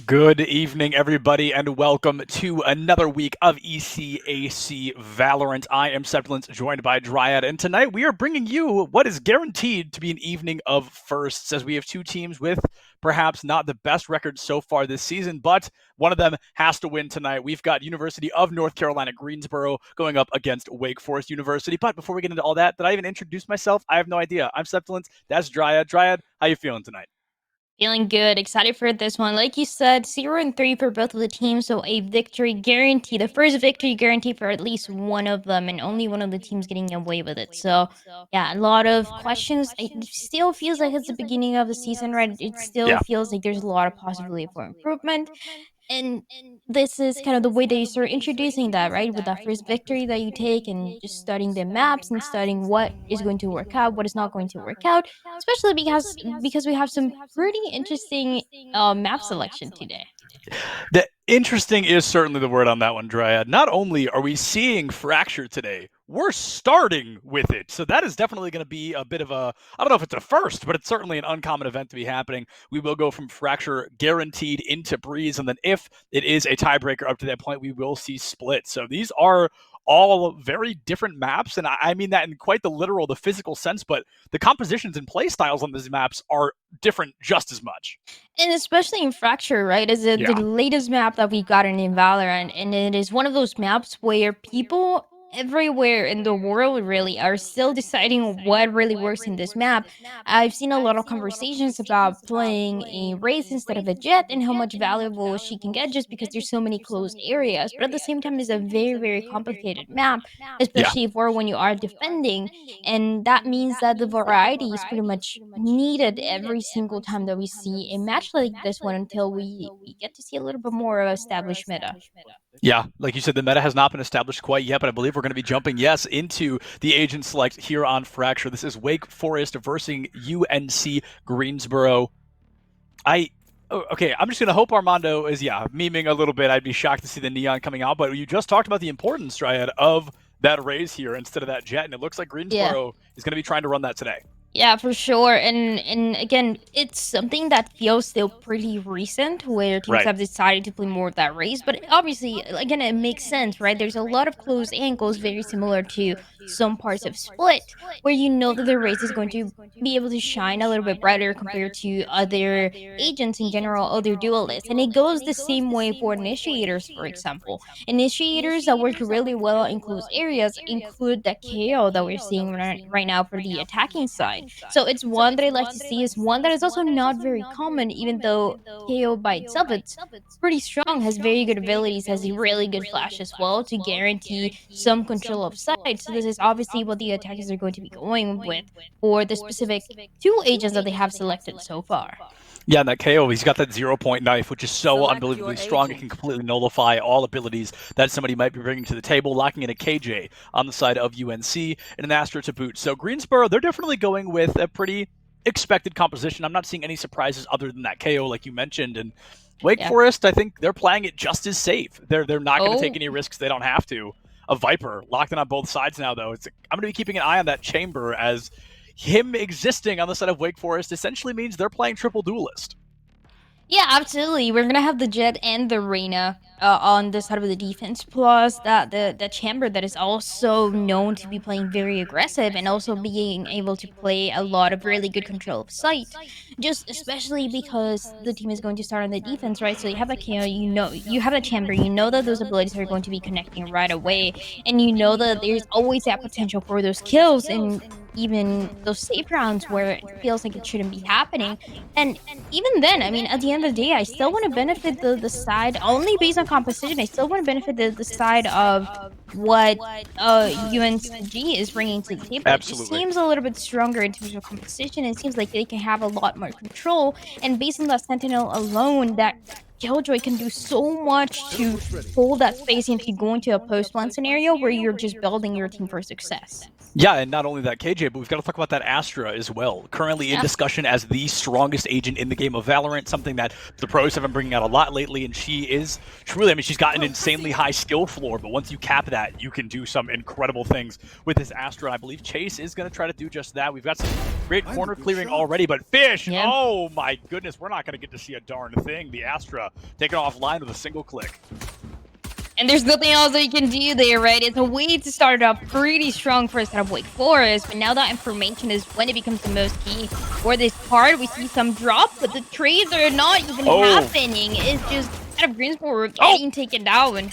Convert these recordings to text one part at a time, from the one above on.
Good evening, everybody, and welcome to another week of ECAC Valorant. I am Septilence, joined by Dryad, and tonight we are bringing you what is guaranteed to be an evening of firsts, as we have two teams with perhaps not the best record so far this season, but one of them has to win tonight. We've got University of North Carolina, Greensboro, going up against Wake Forest University. But before we get into all that, did I even introduce myself? I have no idea. I'm Septilence. That's Dryad. Dryad, how you feeling tonight? Feeling good, excited for this one. Like you said, 0-3 for both of the teams, so a victory guarantee. The first victory guarantee for at least one of them, and only one of the teams getting away with it. So, yeah, a lot of questions. It still feels like it's the beginning of the season, right? It still Yeah. feels like there's a lot of possibility for improvement. And this is kind of the way that you start introducing that, right? With that first victory that you take and just studying the maps and studying what is going to work out, what is not going to work out, especially because we have some pretty interesting map selection today. The interesting is certainly the word on that one, Dryad. Not only are we seeing Fracture today, we're starting with it. So that is definitely going to be a bit of a, I don't know if it's a first, but it's certainly an uncommon event to be happening. We will go from Fracture guaranteed into Breeze, and then if it is a tiebreaker up to that point, we will see Split. So these are all very different maps, and I mean that in quite the literal, the physical sense, but the compositions and play styles on these maps are different just as much. And especially in Fracture, right? Is it the Yeah. latest map that we got in Valorant, and it is one of those maps where people everywhere in the world really are still deciding what really works in this map. I've seen a lot of conversations about playing a Wraith instead of a Jet and how much valuable she can get just because there's so many closed areas. But at the same time, it's a very, very complicated map, Yeah. especially for when you are defending, and that means that the variety is pretty much needed every single time that we see a match like this one until we get to see a little bit more of established meta. Yeah, like you said, the meta has not been established quite yet, but I believe we're going to be jumping, yes, into the agent select here on Fracture. This is Wake Forest versus UNC Greensboro. Okay, I'm just going to hope Armando is, memeing a little bit. I'd be shocked to see the neon coming out, but you just talked about the importance, Dryad, of that raise here instead of that jet, and it looks like Yeah. Greensboro is going to be trying to run that today. Yeah, for sure. And again, it's something that feels still pretty recent where teams Right. have decided to play more of that race. But obviously, again, it makes sense, right? There's a lot of close angles very similar to some parts of Split, where you know that the race is going to be able to shine a little bit brighter compared to other agents in general, other duelists. And it goes the same way for initiators, for example. Initiators that work really well in close areas include the KO that we're seeing right now for the attacking side. So it's one that I like to see. Is one that is also not very common, even though KO by itself it's pretty strong, has very good abilities, has a really good flash as well to guarantee some control of sight. So this is obviously what the attackers are going to be going with for the specific two agents that they have selected so far. Yeah, and that KO, he's got that 0-point knife, which is so unbelievably strong. It can completely nullify all abilities that somebody might be bringing to the table, locking in a KJ on the side of UNC and an Astra to boot. So Greensboro, they're definitely going with a pretty expected composition. I'm not seeing any surprises other than that KO, like you mentioned. And Wake Yeah. Forest, I think they're playing it just as safe. They're not going to take Oh, any risks they don't have to. A Viper locked in on both sides now, though. I'm going to be keeping an eye on that chamber, as him existing on the side of Wake Forest essentially means they're playing triple duelist. yeah, absolutely. We're gonna have the Jet and the Reyna on the side of the defense. Plus, that the Chamber that is also known to be playing very aggressive and also being able to play a lot of really good control of sight. Just especially because the team is going to start on the defense, right? So you have a KO, you know, you have a Chamber, you know that those abilities are going to be connecting right away, and you know that there's always that potential for those kills and even those safe rounds where it feels like it shouldn't be happening. And even then, I mean, at the end of the day, I still want to benefit the side only based on composition. I still want to benefit the side of what UNCG is bringing to the table. It just Absolutely. seems a little bit stronger in terms of composition. It seems like they can have a lot more control, and based on that Sentinel alone, that Killjoy can do so much to hold that space into going to a post plant scenario where you're just building your team for success. Yeah, and not only that KJ, but we've got to talk about that Astra as well. Currently in Yeah. discussion as the strongest agent in the game of Valorant, something that the pros have been bringing out a lot lately, and she is truly, I mean, she's got an insanely high skill floor, but once you cap that, you can do some incredible things with this Astra. I believe Chase is going to try to do just that. We've got some Great corner clearing already, but Fish, Yeah. oh my goodness, we're not going to get to see a darn thing. The Astra taken offline with a single click. And there's nothing else that you can do there, right? It's a way to start off pretty strong first out of Wake Forest, but now that information is when it becomes the most key. For this part, we see some drop, but the trades are not even happening. It's just out of Greensboro getting taken down.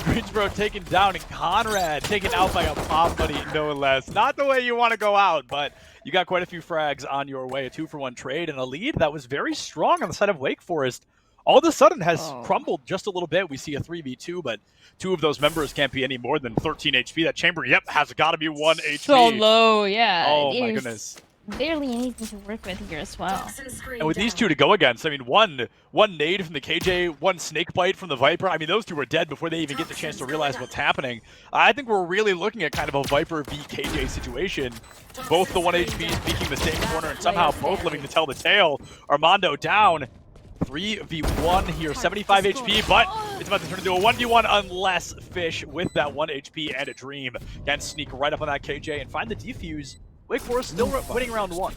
Greensboro taken down, and Conrad taken out by a pop buddy, no less. Not the way you want to go out, but you got quite a few frags on your way. A 2-for-1 trade and a lead that was very strong on the side of Wake Forest. All of a sudden has crumbled just a little bit. We see a 3v2, but 2 of those members can't be any more than 13 HP. That chamber, yep, has got to be 1 HP. So low, yeah. Oh my goodness. Barely anything to work with here as well. And with these 2 to go against, I mean, one nade from the KJ, 1 snake bite from the Viper. I mean, those 2 are dead before they even get the chance to realize what's happening. I think we're really looking at kind of a Viper v KJ situation. Both the 1 HPs peeking the same corner and somehow both living to tell the tale. Armando down. 3v1 here, 75 HP, but it's about to turn into a 1v1 unless Fish, with that 1 HP and a dream, can sneak right up on that KJ and find the defuse. Wake Forest still winning round 1.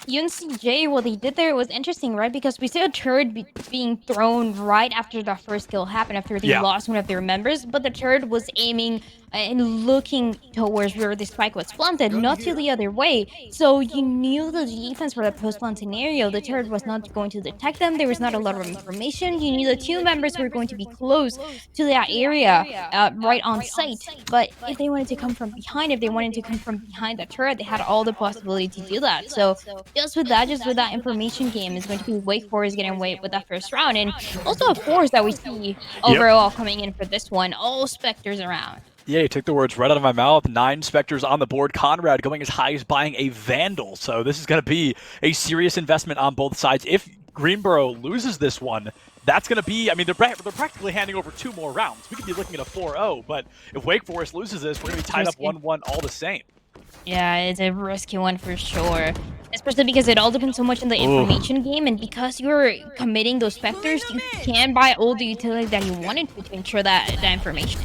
UNCG, what they did there was interesting, right? Because we see a turret being thrown right after the first kill happened, after they lost one of their members, but the turret was aiming and looking towards where the spike was planted, not to the other way. So you knew the defense for the post-plant scenario. The turret was not going to detect them. There was not a lot of information. You knew the 2 members were going to be close to that area, right on site. But if they wanted to come from behind, if they wanted to come from behind the turret, they had all the possibility to do that. So just with that information game is going to be Wake Forest getting away with that first round. And also a force that we see overall coming in for this one. All Spectres around. Yeah, you took the words right out of my mouth. 9 Spectres on the board. Conrad going as high as buying a Vandal. So this is going to be a serious investment on both sides. If Greensboro loses this one, that's going to be, I mean, they're practically handing over 2 more rounds. We could be looking at a 4-0, but if Wake Forest loses this, we're going to be tied up 1-1 all the same. Yeah, it's a risky one for sure. Especially because it all depends so much on the information game, and because you're committing those Spectres, you can buy all the utilities that you wanted to ensure that information.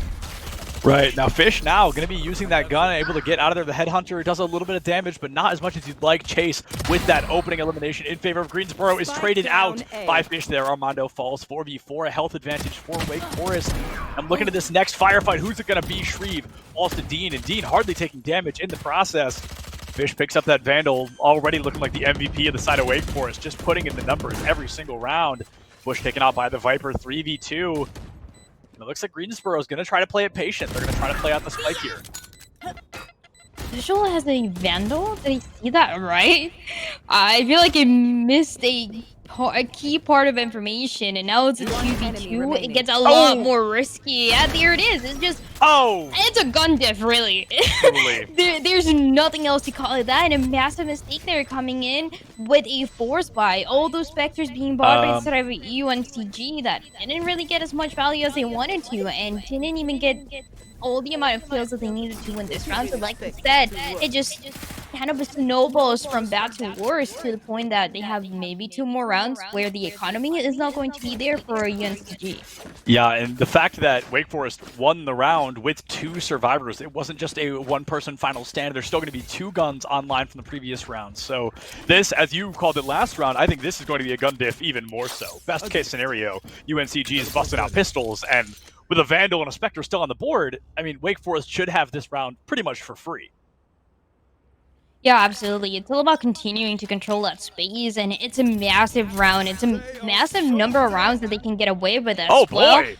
Right, now Fish now going to be using that gun, able to get out of there. The Headhunter does a little bit of damage, but not as much as you'd like. Chase with that opening elimination in favor of Greensboro is traded out by Fish there. Armando falls 4v4, a health advantage for Wake Forest. I'm looking at this next firefight. Who's it going to be? Shreve falls to Dean, and Dean hardly taking damage in the process. Fish picks up that Vandal, already looking like the MVP of the side of Wake Forest, just putting in the numbers every single round. Bush taken out by the Viper, 3v2. And it looks like Greensboro is going to try to play it patient. They're going to try to play out the spike here. Visual has a Vandal? Did I see that right? I feel like it missed a key part of information, and now it's a 2v2. It gets a lot more risky. Yeah, there it is. It's just... it's a gun diff, really. Totally. There's nothing else to call it that, and a massive mistake there coming in with a force buy. All those Spectres being bought by sort of UNCG that didn't really get as much value as they wanted to, and didn't even get all the amount of kills that they needed to win this round. So like you said, it just kind of snowballs from bad to worse, to the point that they have maybe 2 more rounds where the economy is not going to be there for UNCG. Yeah, and the fact that Wake Forest won the round with 2 survivors, it wasn't just a 1-person final stand. There's still going to be 2 guns online from the previous round. So this, as you called it last round, I think this is going to be a gun diff even more so. Best case scenario, UNCG is busting out pistols, and with a Vandal and a Spectre still on the board, I mean, Wake Forest should have this round pretty much for free. Yeah, absolutely. It's all about continuing to control that space, and it's a massive round. It's a massive number of rounds that they can get away with as well. Boy!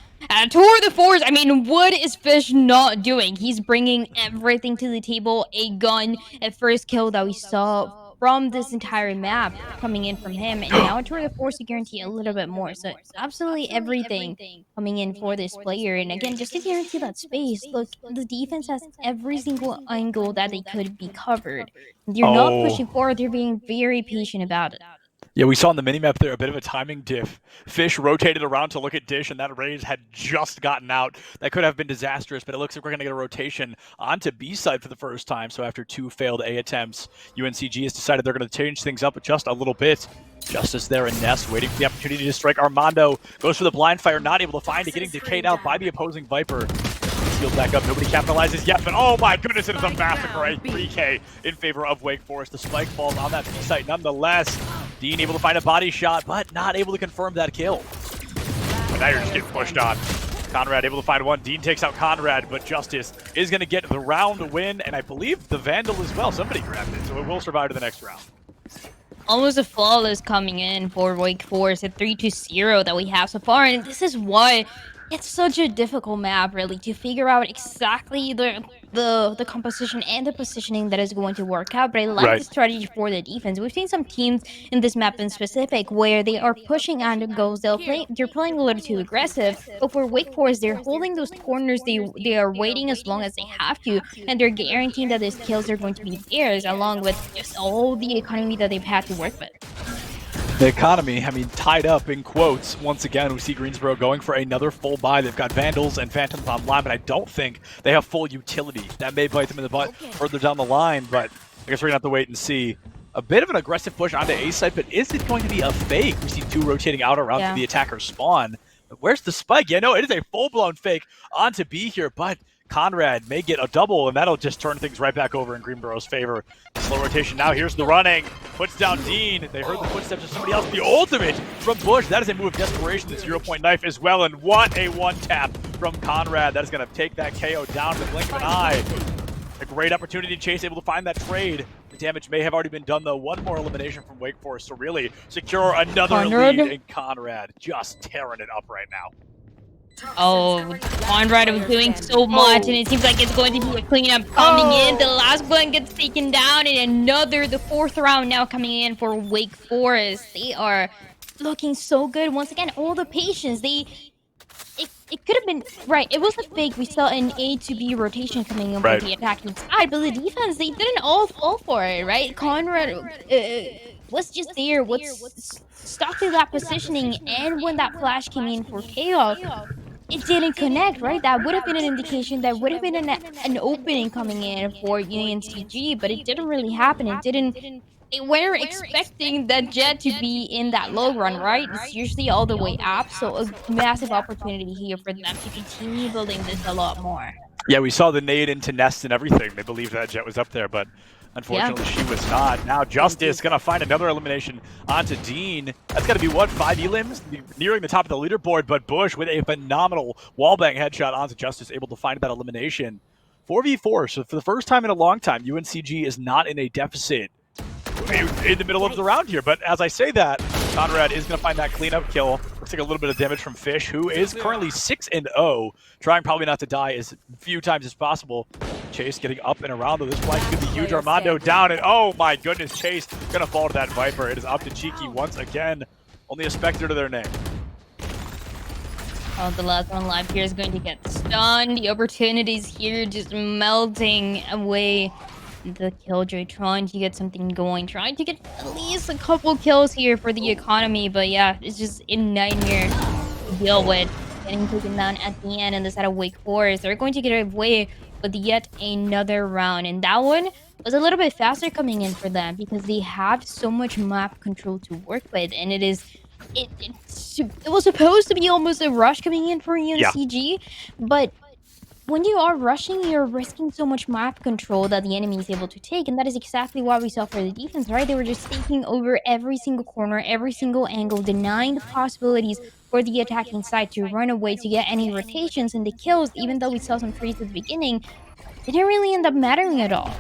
Tour de force, I mean, what is Fish not doing? He's bringing everything to the table. A gun, a first kill that we saw from this entire map coming in from him, and now a tour de force to guarantee a little bit more. So it's absolutely everything coming in for this player, and again, just to guarantee that space. Look, the defense has every single angle that they could be covered. They're not pushing forward. They're being very patient about it. Yeah, we saw on the minimap there a bit of a timing diff. Fish rotated around to look at Dish, and that raise had just gotten out. That could have been disastrous, but it looks like we're going to get a rotation onto B side for the first time. So after 2 failed A attempts, UNCG has decided they're going to change things up just a little bit. Justice there in Nest, waiting for the opportunity to strike. Armando goes for the blind fire, not able to find it, getting decayed out by the opposing Viper. sealed back up. Nobody capitalizes yet, but oh my goodness, it is a massacre. A 3K in favor of Wake Forest. The spike falls on that B site nonetheless. Dean able to find a body shot, but not able to confirm that kill. But now you're just getting pushed on. Conrad able to find one. Dean takes out Conrad, but Justice is going to get the round win, and I believe the Vandal as well. Somebody grabbed it, so it will survive to the next round. Almost a flawless coming in for Wake Forest at 3-0 that we have so far, and this is why it's such a difficult map, really, to figure out exactly the composition and the positioning that is going to work out. But I like the strategy for the defense. We've seen some teams in this map in specific where they are pushing on goals. They're playing a little too aggressive. But for Wake Forest, they're holding those corners. They are waiting as long as they have to, and they're guaranteeing that these kills are going to be theirs, along with just all the economy that they've had to work with. The economy, I mean, tied up in quotes. Once again, we see Greensboro going for another full buy. They've got Vandals and Phantoms online, but I don't think they have full utility. That may bite them in the butt further down the line, but I guess we're going to have to wait and see. A bit of an aggressive push onto A site, but is it going to be a fake? We see two rotating out around to the attacker's spawn. But where's the spike? Yeah, no, it is a full-blown fake onto B here, but Conrad may get a double, and that'll just turn things right back over in Greenboro's favor. Slow rotation now. Here's the running. Puts down Dean. They heard the footsteps of somebody else. The ultimate from Bush. That is a move of desperation. The 0-point knife as well, and what a one-tap from Conrad. That is going to take that KO down in the blink of an eye. A great opportunity. Chase able to find that trade. The damage may have already been done, though. One more elimination from Wake Forest to really secure another lead, and Conrad just tearing it up right now. Oh, Conrad was doing so much, and it seems like it's going to be a cleanup coming in. The last one gets taken down, and the fourth round now coming in for Wake Forest. They are looking so good. Once again, all the patience. It could have been, right, it was a fake. We saw an A to B rotation coming in with the attacking side, but the defense, they didn't all fall for it, right? Conrad was just there, was stuck to that positioning, and when that flash came in for KO, it didn't connect, right? That would have been an indication, that would have been an opening coming in for UNCG, but it didn't really happen. They weren't expecting that jet to be in that low run, right? It's usually all the way up, so a massive opportunity here for them to continue building this a lot more. Yeah, we saw the nade into Nest and everything. They believed that jet was up there, but unfortunately she was not. Now Justice gonna find another elimination onto Dean. That's gotta be what, 5 elims? Nearing the top of the leaderboard, but Bush with a phenomenal wallbang headshot onto Justice, able to find that elimination. 4v4, so for the first time in a long time, UNCG is not in a deficit in the middle of the round here. But as I say that, Conrad is going to find that cleanup kill. Looks like a little bit of damage from Fish, who is currently 6-0, trying probably not to die as few times as possible. Chase getting up and around, though this flank could be huge. Armando down, and oh my goodness, Chase going to fall to that Viper. It is up to Cheeky once again. Only a Spectre to their name. Oh, the last one live here is going to get stunned. The opportunities here just melting away. The Killjoy trying to get something going, trying to get at least a couple kills here for the economy, but yeah, it's just a nightmare to deal with. Getting taken down at the end, and this side of Wake Forest, they're going to get away with yet another round, and that one was a little bit faster coming in for them because they have so much map control to work with, and it was supposed to be almost a rush coming in for UNCG, but when you are rushing, you're risking so much map control that the enemy is able to take, and that is exactly what we saw for the defense, right? They were just taking over every single corner, every single angle, denying the possibilities for the attacking side to run away to get any rotations, and the kills, even though we saw some trees at the beginning, they didn't really end up mattering at all.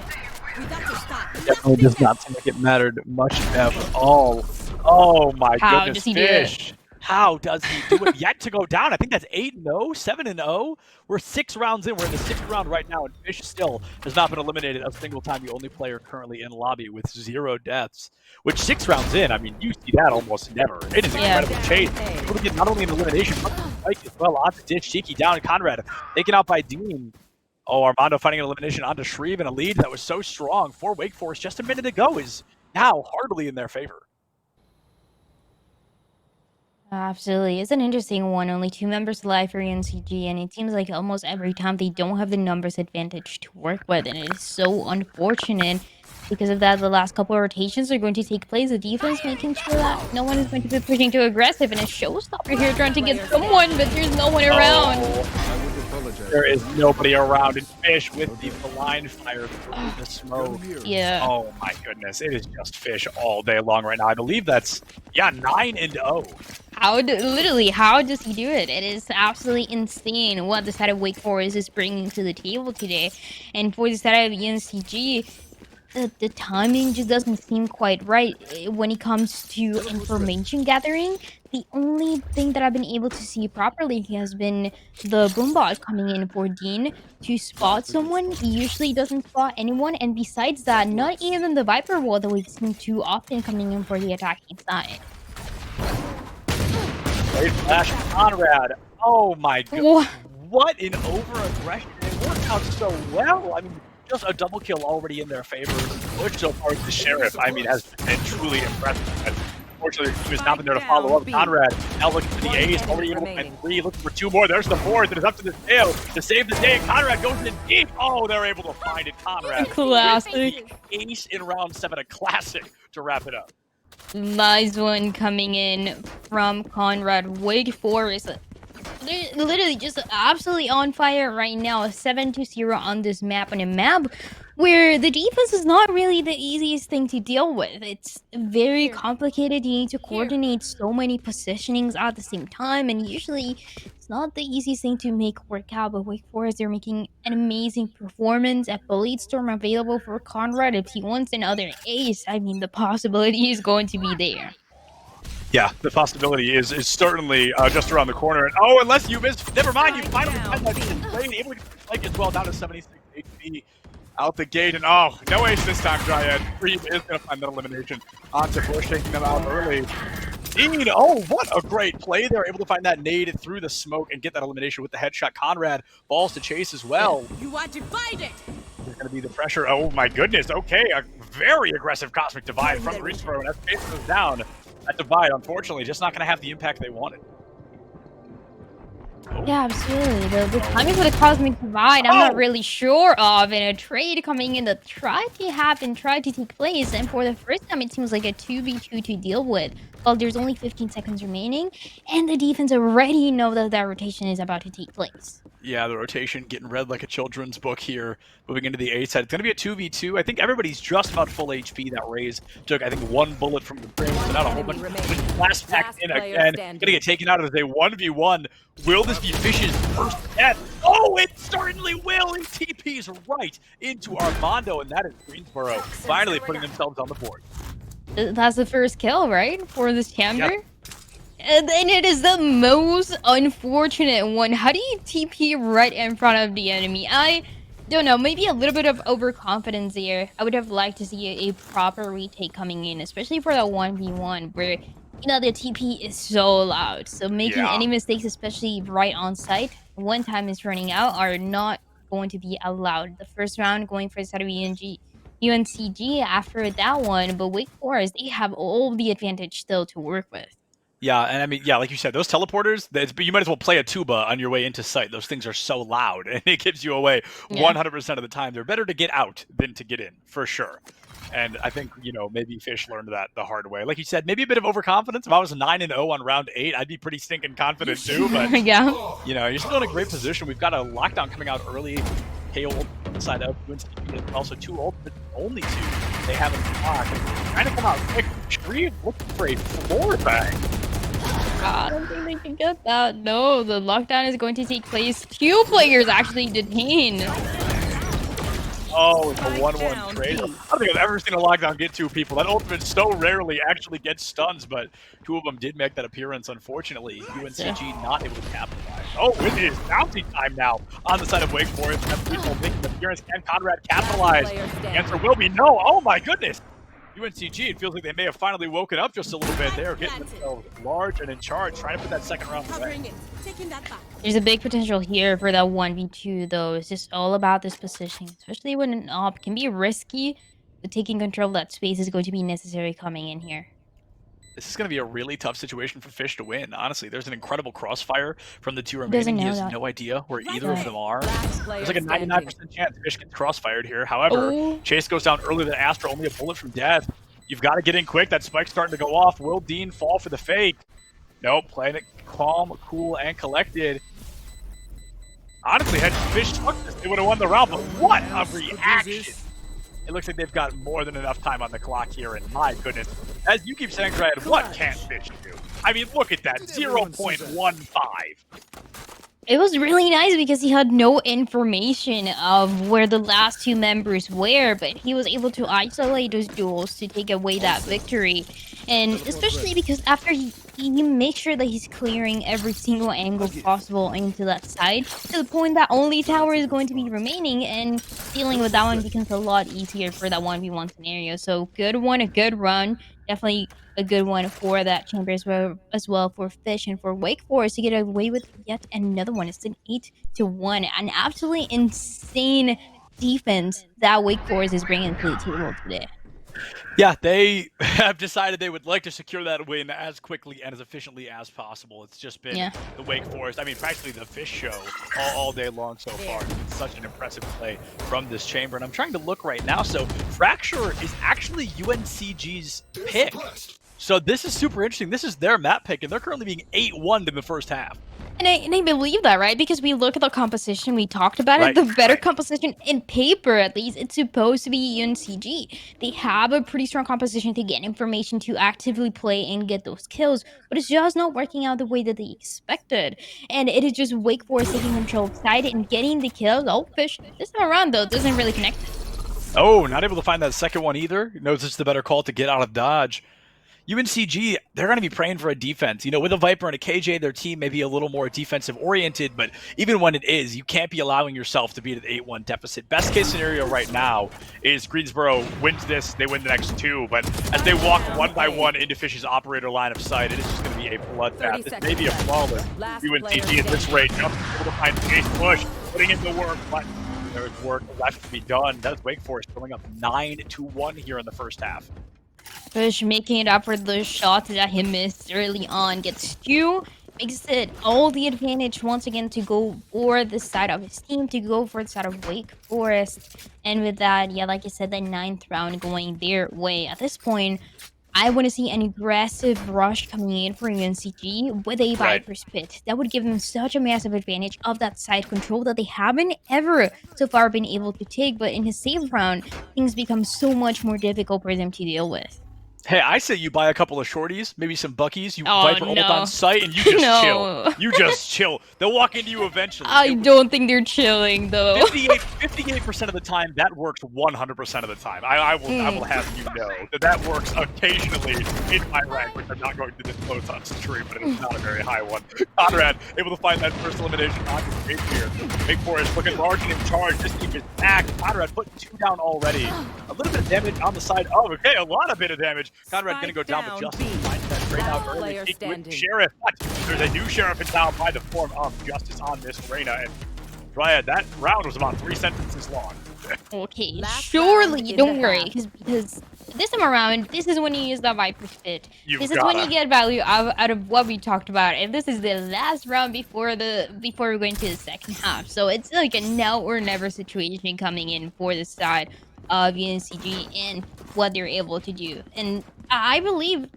Definitely does not seem like it mattered much at all. Oh my How goodness, does he do Fish. How does he do it? Yet to go down. I think that's 8-0, 7-0. We're 6 rounds in. We're in the 6th round right now, and Fish still has not been eliminated a single time. The only player currently in lobby with 0 deaths. Which 6 rounds in, I mean, you see that almost never. It is incredible chase. Able to get not only an elimination, but the spike as well onto Ditch. Cheeky down, and Conrad taken out by Dean. Oh, Armando finding an elimination onto Shreve, and a lead that was so strong for Wake Forest just a minute ago is now hardly in their favor. Absolutely. It's an interesting one. Only 2 members alive for UNCG, and it seems like almost every time they don't have the numbers advantage to work with, and it is so unfortunate. Because of that, the last couple of rotations are going to take place. The defense making sure that no one is going to be pushing too aggressive, and a showstopper here trying to get someone, but there's no one around. There is nobody around, and Fish with the blind fire through the smoke. Yeah. Oh my goodness, it is just Fish all day long right now. I believe that's, yeah, 9-0. Literally, how does he do it? It is absolutely insane what the side of Wake Forest is bringing to the table today. And for the side of UNCG, the timing just doesn't seem quite right when it comes to information gathering. The only thing that I've been able to see properly has been the boombot coming in for Dean to spot someone. He usually doesn't spot anyone, and besides that, not even the Viper wall that we've seen too often coming in for the attacking side. Great flash from Conrad. Oh my god. What an over-aggression. It worked out so well. I mean, just a double kill already in their favor. Push so far the Sheriff, I mean, has been truly impressive. And unfortunately, the team has not been there to follow up. Conrad now looking for the ace, already able to find 3, looking for 2 more. There's the 4th, and it's up to the tail to save the day. Conrad goes in deep. Oh, they're able to find it. Conrad. Classic. Ace in round 7, a classic to wrap it up. Nice one coming in from Conrad. Wake Forest, they're literally just absolutely on fire right now. 7-0 on this map, on a map where the defense is not really the easiest thing to deal with. It's very complicated. You need to coordinate so many positionings at the same time, and usually it's not the easiest thing to make work out. But Wake Forest, they're making an amazing performance. A Blade Storm available for Conrad. If he wants another ace, I mean, the possibility is going to be there. Yeah, the possibility is certainly just around the corner. And oh, unless you missed, never mind, you finally had that decent play, able to like as well, down to 76 HP out the gate. And oh, no ace this time, Dryad. Reed is going to find that elimination onto Bush, taking them out early. Dean, oh, what a great play. They're able to find that nade through the smoke and get that elimination with the headshot. Conrad falls to chase as well. You want to fight it? There's going to be the pressure. Oh my goodness. Okay, a very aggressive Cosmic Divide from Greensboro, and as Chase goes down, that Divide, unfortunately, just not going to have the impact they wanted. Oh. Yeah, absolutely. The timing for the Cosmic Divide, I'm not really sure of. And a trade coming in that tried to take place. And for the first time, it seems like a 2v2 to deal with. Well, there's only 15 seconds remaining. And the defense already know that rotation is about to take place. Yeah, the rotation getting read like a children's book here. Moving into the A side. It's going to be a 2v2. I think everybody's just about full HP. That Raze took, I think, 1 bullet from the brim. So not a whole bunch. Last pack in again. Going to get taken out as a 1v1. Will this be Fish's first death? Oh, it certainly will. He TP's right into Armando, and that is Greensboro finally putting themselves on the board. That's the first kill, right? For this chamber? Yep. And it is the most unfortunate one. How do you TP right in front of the enemy? I don't know. Maybe a little bit of overconfidence there. I would have liked to see a proper retake coming in, especially for the 1v1 where, you know, the TP is so loud. So making any mistakes, especially right on site, when time is running out, are not going to be allowed. The first round going for the side of UNCG after that one, but Wake Forest, they have all the advantage still to work with. Yeah, and I mean, yeah, like you said, those teleporters, you might as well play a tuba on your way into site. Those things are so loud, and it gives you away 100% of the time. They're better to get out than to get in, for sure. And I think, you know, maybe Fish learned that the hard way. Like you said, maybe a bit of overconfidence. If I was 9-0 on round 8, I'd be pretty stinking confident too. But, you know, you're still in a great position. We've got a lockdown coming out early. KO ult on the side of UNCG, and also 2 ultimates, only 2 they haven't blocked. Trying to come out quick. Shreve looking for a floor bang. I don't think they can get that. No, the lockdown is going to take place. 2 players actually detained. Oh, it's a 1-1 trade. I don't think I've ever seen a lockdown get 2 people. That ultimate so rarely actually gets stuns, but 2 of them did make that appearance, unfortunately. UNCG not able to capitalize. Oh, it is bounty time now on the side of Wake Forest. And people making the appearance. Can Conrad capitalize? The answer will be no. Oh my goodness. UNCG, it feels like they may have finally woken up just a little bit. They're getting themselves large and in charge, trying to put that second round away. There's a big potential here for that 1v2, though. It's just all about this positioning, especially when an op can be risky, but taking control of that space is going to be necessary coming in here. This is going to be a really tough situation for Fish to win, honestly. There's an incredible crossfire from the 2 remaining. He has no idea where either of them are. There's like a 99% chance Fish gets crossfired here. However, Chase goes down earlier than Astra, only a bullet from death. You've got to get in quick. That spike's starting to go off. Will Dean fall for the fake? Nope, playing it calm, cool, and collected. Honestly, had Fish took this, they would have won the round, but what a reaction! It looks like they've got more than enough time on the clock here, and my goodness, as you keep saying, Brad, what can't Fish do? I mean, look at that, 0.15. It was really nice because he had no information of where the last two members were, but he was able to isolate those duels to take away that victory. And especially because after he makes sure that he's clearing every single angle possible into that side, to the point that only tower is going to be remaining, and dealing with that one becomes a lot easier for that 1v1 scenario. So good one, a good run. Definitely a good one for that chamber as well for Fish and for Wake Forest to get away with yet another one. It's an 8-1, an absolutely insane defense that Wake Forest is bringing to the table today. Yeah, they have decided they would like to secure that win as quickly and as efficiently as possible. It's just been the Wake Forest, I mean, practically the Fish show all day long so far. It's been such an impressive play from this chamber. And I'm trying to look right now. So Fracture is actually UNCG's pick. So this is super interesting. This is their map pick, and they're currently being 8-1 in the first half. And I believe that, right? Because we look at the composition, we talked about it, the better composition in paper, at least, it's supposed to be UNCG. They have a pretty strong composition to get information to actively play and get those kills, but it's just not working out the way that they expected. And it is just Wake Forest taking control of side and getting the kills. Oh, Fish, this time around, though, doesn't really connect. Oh, not able to find that second one either. Knows it's the better call to get out of dodge. UNCG, they're going to be praying for a defense. You know, with a Viper and a KJ, their team may be a little more defensive-oriented, but even when it is, you can't be allowing yourself to be at an 8-1 deficit. Best case scenario right now is Greensboro wins this, they win the next two, but as they walk one by one into Fish's operator line of sight, it is just going to be a bloodbath. This may be a flawless UNCG at this rate, just able to find Chase Push, putting in the work, but there's work left to be done. That's Wake Forest going up 9-1 here in the first half. Fish making it up for the shots that he missed early on. Gets Stu, makes it all the advantage once again to go for the side of his team, to go for the side of Wake Forest. And with that, yeah, like I said, the 9th round going their way. At this point, I want to see an aggressive rush coming in for UNCG with a Viper's Pit. That would give them such a massive advantage of that side control that they haven't ever so far been able to take. But in his save round, things become so much more difficult for them to deal with. Hey, I say you buy a couple of shorties, maybe some Buckies, you Viper ult on site, and you just chill. You just chill. They'll walk into you eventually. I don't think they're chilling, though. 58% of the time, that works 100% of the time. I will have you know that works occasionally in my rank, which I'm not going to disclose on stream, but it's not a very high one. Conrad able to find that first elimination on his game here. Wake Forest looking large and in charge. This team is back. Conrad putting 2 down already. A little bit of damage on the side. Oh, okay, a lot of bit of damage. Conrad gonna go down, but Justice finds that straight out early. With Sheriff, but there's a new Sheriff in town by the form of Justice on this Reyna. And Dryad, that round was about 3 sentences long. Okay, surely, don't worry, because this time around, this is when you use that Viper's Pit. This is when you get value out of what we talked about, and this is the last round before we're going to the second half. So it's like a now or never situation coming in for the side of UNCG and what they're able to do. And I believe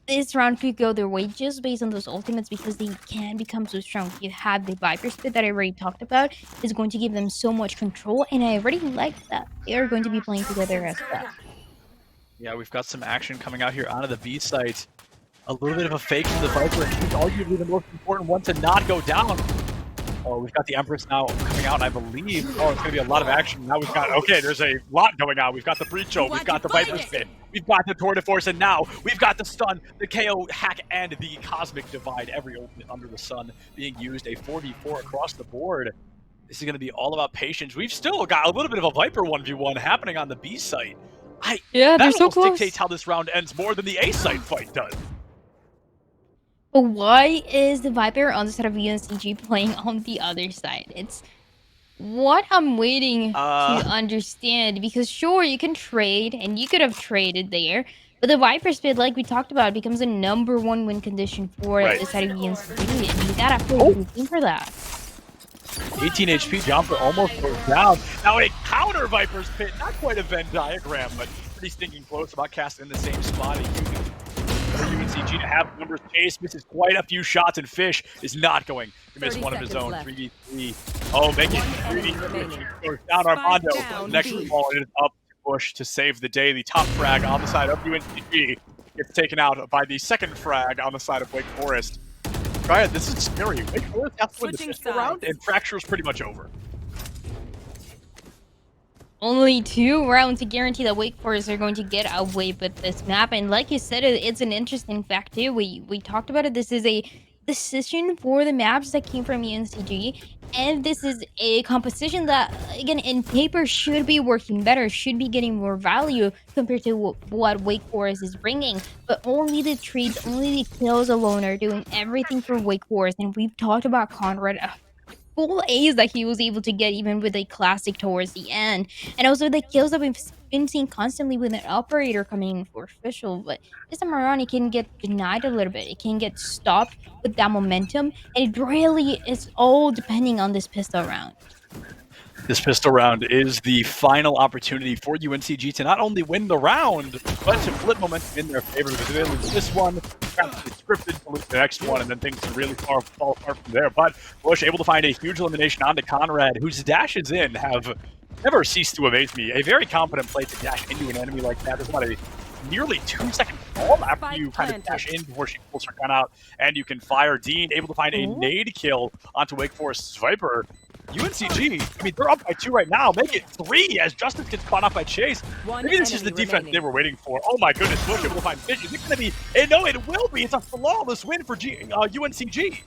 this round could go their way just based on those ultimates, because they can become so strong. You have the Viper Spit that I already talked about, is going to give them so much control, and I already like that they are going to be playing together as well. Yeah, we've got some action coming out here onto the B site. A little bit of a fake from the Viper, and she's arguably the most important one to not go down. Oh, we've got the Empress now coming out, and I believe, it's going to be a lot of action. Now we've got, okay, there's a lot going on. We've got the Breacho, we've got the Viper's Pit, we've got the Tour de Force, and now we've got the Stun, the KO hack, and the Cosmic Divide. Every ultimate under the sun being used, a 4v4 across the board. This is going to be all about patience. We've still got a little bit of a Viper 1v1 happening on the B site. They're so close. Dictates how this round ends more than the A site fight does. But why is the Viper on the side of UNCG playing on the other side? It's what I'm waiting to understand, because sure, you can trade, and you could have traded there, but the Viper Spit, like we talked about, becomes a #1 win condition for the side of UNCG, and you gotta put everything for that. 18 HP jumper almost goes down. Now a counter Viper's Pit, not quite a Venn diagram, but pretty stinking close, about casting in the same spot. for UNCG to have the numbers. Chase misses quite a few shots, and Fish is not going to miss 30 one of his seconds own. left. 3v3. Oh, make it One enemy 3v3. remaining. Goes down Spike Armando. down Next B. ball is up to Bush to save the day. The top frag on the side of UNCG gets taken out by the second frag on the side of Wake Forest. Dryad, this is scary. Wake Forest has to win the Switching pistol round, sides. and Fracture's pretty much over. Only 2 rounds to guarantee that Wake Forest are going to get away with this map. And like you said, it's an interesting fact too. We talked about it. This is a decision for the maps that came from UNCG. And this is a composition that, again, in paper should be working better, should be getting more value compared to what Wake Forest is bringing. But only the trades, only the kills alone are doing everything for Wake Forest. And we've talked about Conrad full A's that he was able to get even with a classic towards the end. And also the kills that we've been seeing constantly with an operator coming in for official. But this time around, it can get denied a little bit. It can get stopped with that momentum. And it really is all depending on this pistol round. This pistol round is the final opportunity for UNCG to not only win the round, but to flip momentum in their favor. Because if they lose this one, perhaps it's scripted to lose the next one, and then things can really fall apart from there. But Bush able to find a huge elimination onto Conrad, whose dashes in have never ceased to amaze me. A very confident play to dash into an enemy like that. There's about a nearly 2-second fall after you kind of dash in before she pulls her gun out, and you can fire. Dean able to find a nade kill onto Wake Forest's Viper. UNCG, I mean, they're up by 2 right now. Make it 3 as Justice gets caught off by Chase. Maybe this is the defense they were waiting for. Oh my goodness, Bush able to find Fish. Is it going to be? And no, it will be. It's a flawless win for UNCG.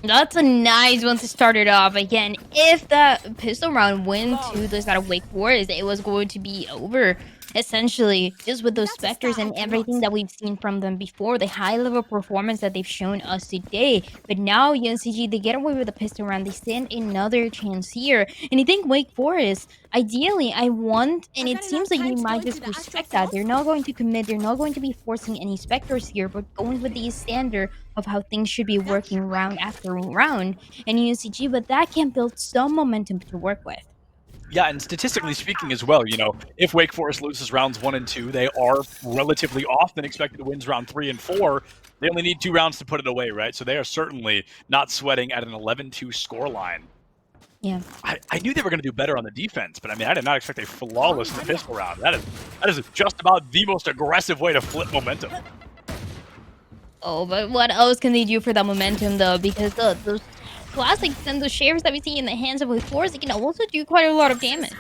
That's a nice one to start it off. Again, if the pistol round went to the side of Wake Forest, it was going to be over. Essentially, just with those specters and everything that we've seen from them before, the high level performance that they've shown us today. But now UNCG, they get away with the pistol round. They stand another chance here. And I think Wake Forest, ideally, and it seems like they might just respect that. They're not going to commit. They're not going to be forcing any specters here, but going with the standard of how things should be working round after round. And UNCG, but that can build some momentum to work with. Yeah, and statistically speaking as well, if Wake Forest loses rounds 1 and 2, they are relatively often expected to win round 3 and 4. They only need 2 rounds to put it away, right? So they are certainly not sweating at an 11-2 scoreline. Yeah. I knew they were going to do better on the defense, but I mean, I did not expect a flawless pistol round. That is just about the most aggressive way to flip momentum. Oh, but what else can they do for that momentum, though? Because those classics and the shares that we see in the hands of Wake Forest, they can also do quite a lot of damage.